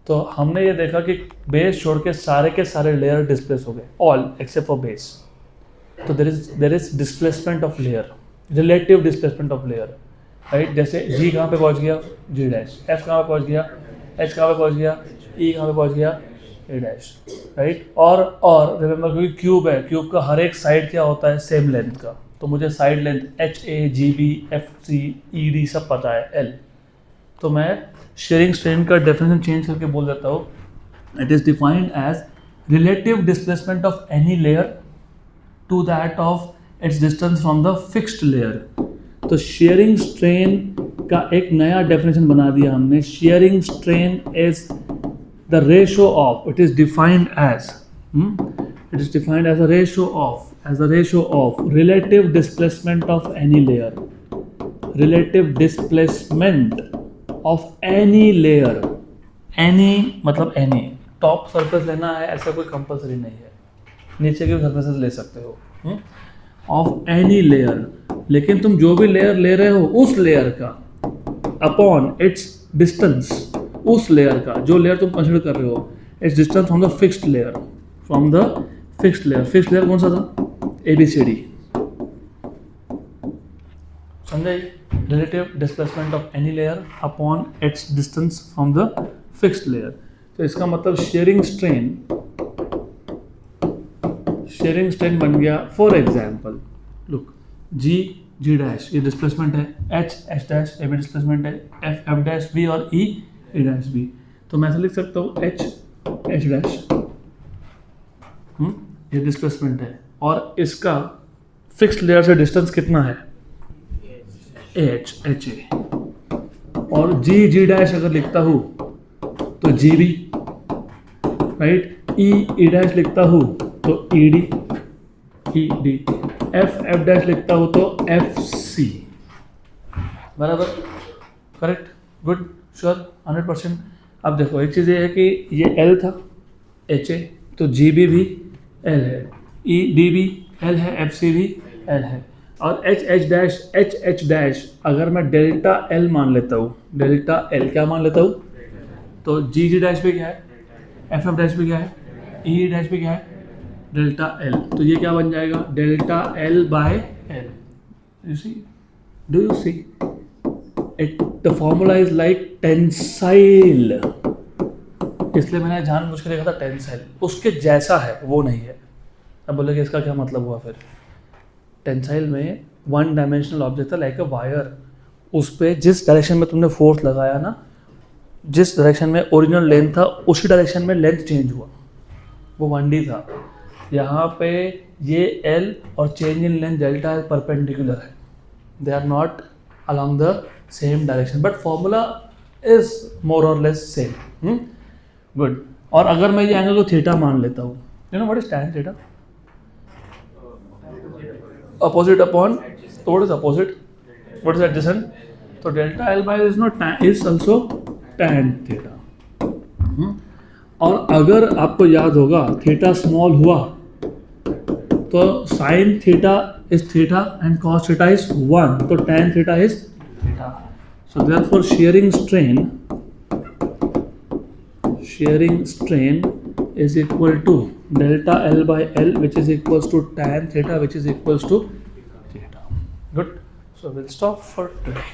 तो हमने ये देखा कि बेस छोड़ के सारे लेयर डिस्प्लेस हो गए, ऑल एक्सेप्ट फॉर बेस. तो there is displacement of layer, relative displacement of layer, right. जैसे G कहाँ पे पहुँच गया? G dash. F कहाँ पे पहुँच गया? H कहाँ पे पहुँच गया? E कहाँ पे पहुँच गया? A dash, right. और रिमेंबर, क्योंकि क्यूब है, क्यूब का हर एक साइड क्या होता है? सेम लेंथ का. तो मुझे side length HA, GB, FC, ED सब पता है, L. तो मैं शेयरिंग स्ट्रेन का डेफिनेशन चेंज करके बोल देता हूँ. It is defined as relative displacement of any layer to that of its distance from the fixed layer. तो शेयरिंग स्ट्रेन का एक नया डेफिनेशन बना दिया हमने. Shearing strain is the ratio of, it is defined as a ratio of relative displacement of any layer. Relative displacement of any layer. Any मतलब any. टॉप सरफेस लेना है ऐसा कोई कंपलसरी नहीं है, नीचे के सरफेसेस ले सकते हो. Of any layer. लेकिन तुम जो भी लेयर ले रहे हो उस लेयर का अपॉन इट्स डिस्टेंस, उस लेयर का जो लेयर तुम कंसिडर कर रहे हो, its distance from the fixed layer. Fixed layer कौन सा था? ABCD. समझे? Relative displacement of any layer upon its distance from the fixed layer. तो इसका मतलब शेयरिंग शेयरिंग स्ट्रेन बन गया for example, look G G dash ये डिस्प्लेसमेंट है, एच एच डैश ये भी डिस्प्लेसमेंट है, एफ एफ डैश बी और ई ई डैश बी। तो मैं ऐसे लिख सकता हूँ एच एच डैश, ये डिस्प्लेसमेंट है और इसका फिक्स्ड लेयर से डिस्टेंस कितना है, एच एच ए। और जी जी डैश अगर लिखता हूँ तो जी बी, राइट, ई ई डैश लिखता हूँ तो E D E D, F F dash लिखता हूँ तो एफ सी, बराबर, करेक्ट, गुड, श्योर, 100%। अब देखो एक चीज़ ये है कि ये एल था एच ए, तो जी बी भी एल है, ई डी भी एल है, एफ सी भी एल है, और एच एच डैश अगर मैं डेल्टा एल मान लेता हूँ, डेल्टा एल क्या मान लेता हूँ, तो जी जी डैश भी क्या है, एफ एफ डैश भी क्या है, ई डैश भी क्या है, डेल्टा एल। तो ये क्या बन जाएगा, delta L by L. You see, do you see it, the formula is like tensile, इसलिए मैंने जानबूझ के लिखा था टेंसाइल, उसके जैसा है वो नहीं है। अब बोले कि इसका क्या मतलब हुआ, फिर टेंसाइल में वन डायमेंशनल ऑब्जेक्ट था लाइक अ वायर, उस पर जिस डायरेक्शन में तुमने फोर्स लगाया ना, जिस डायरेक्शन में ओरिजिनल लेंथ था उसी डायरेक्शन में लेंथ चेंज हुआ, वो 1D था। यहाँ पे ये L और change in length delta L perpendicular है, they are not along the same direction, but formula is more और लेस सेम, गुड। और अगर मैं ये एंगल को थीटा मान लेता हूँ, you know what is tan theta, opposite upon, so what is opposite, what is adjacent, so delta L by is not tan, is also tan theta। और अगर आपको याद होगा थीटा स्मॉल हुआ तो sine theta is theta and cos theta is 1, तो tan theta is theta. So therefore shearing strain is equal to delta L by L, which is equals to tan theta, which is equals to theta. Good. So we'll stop for today.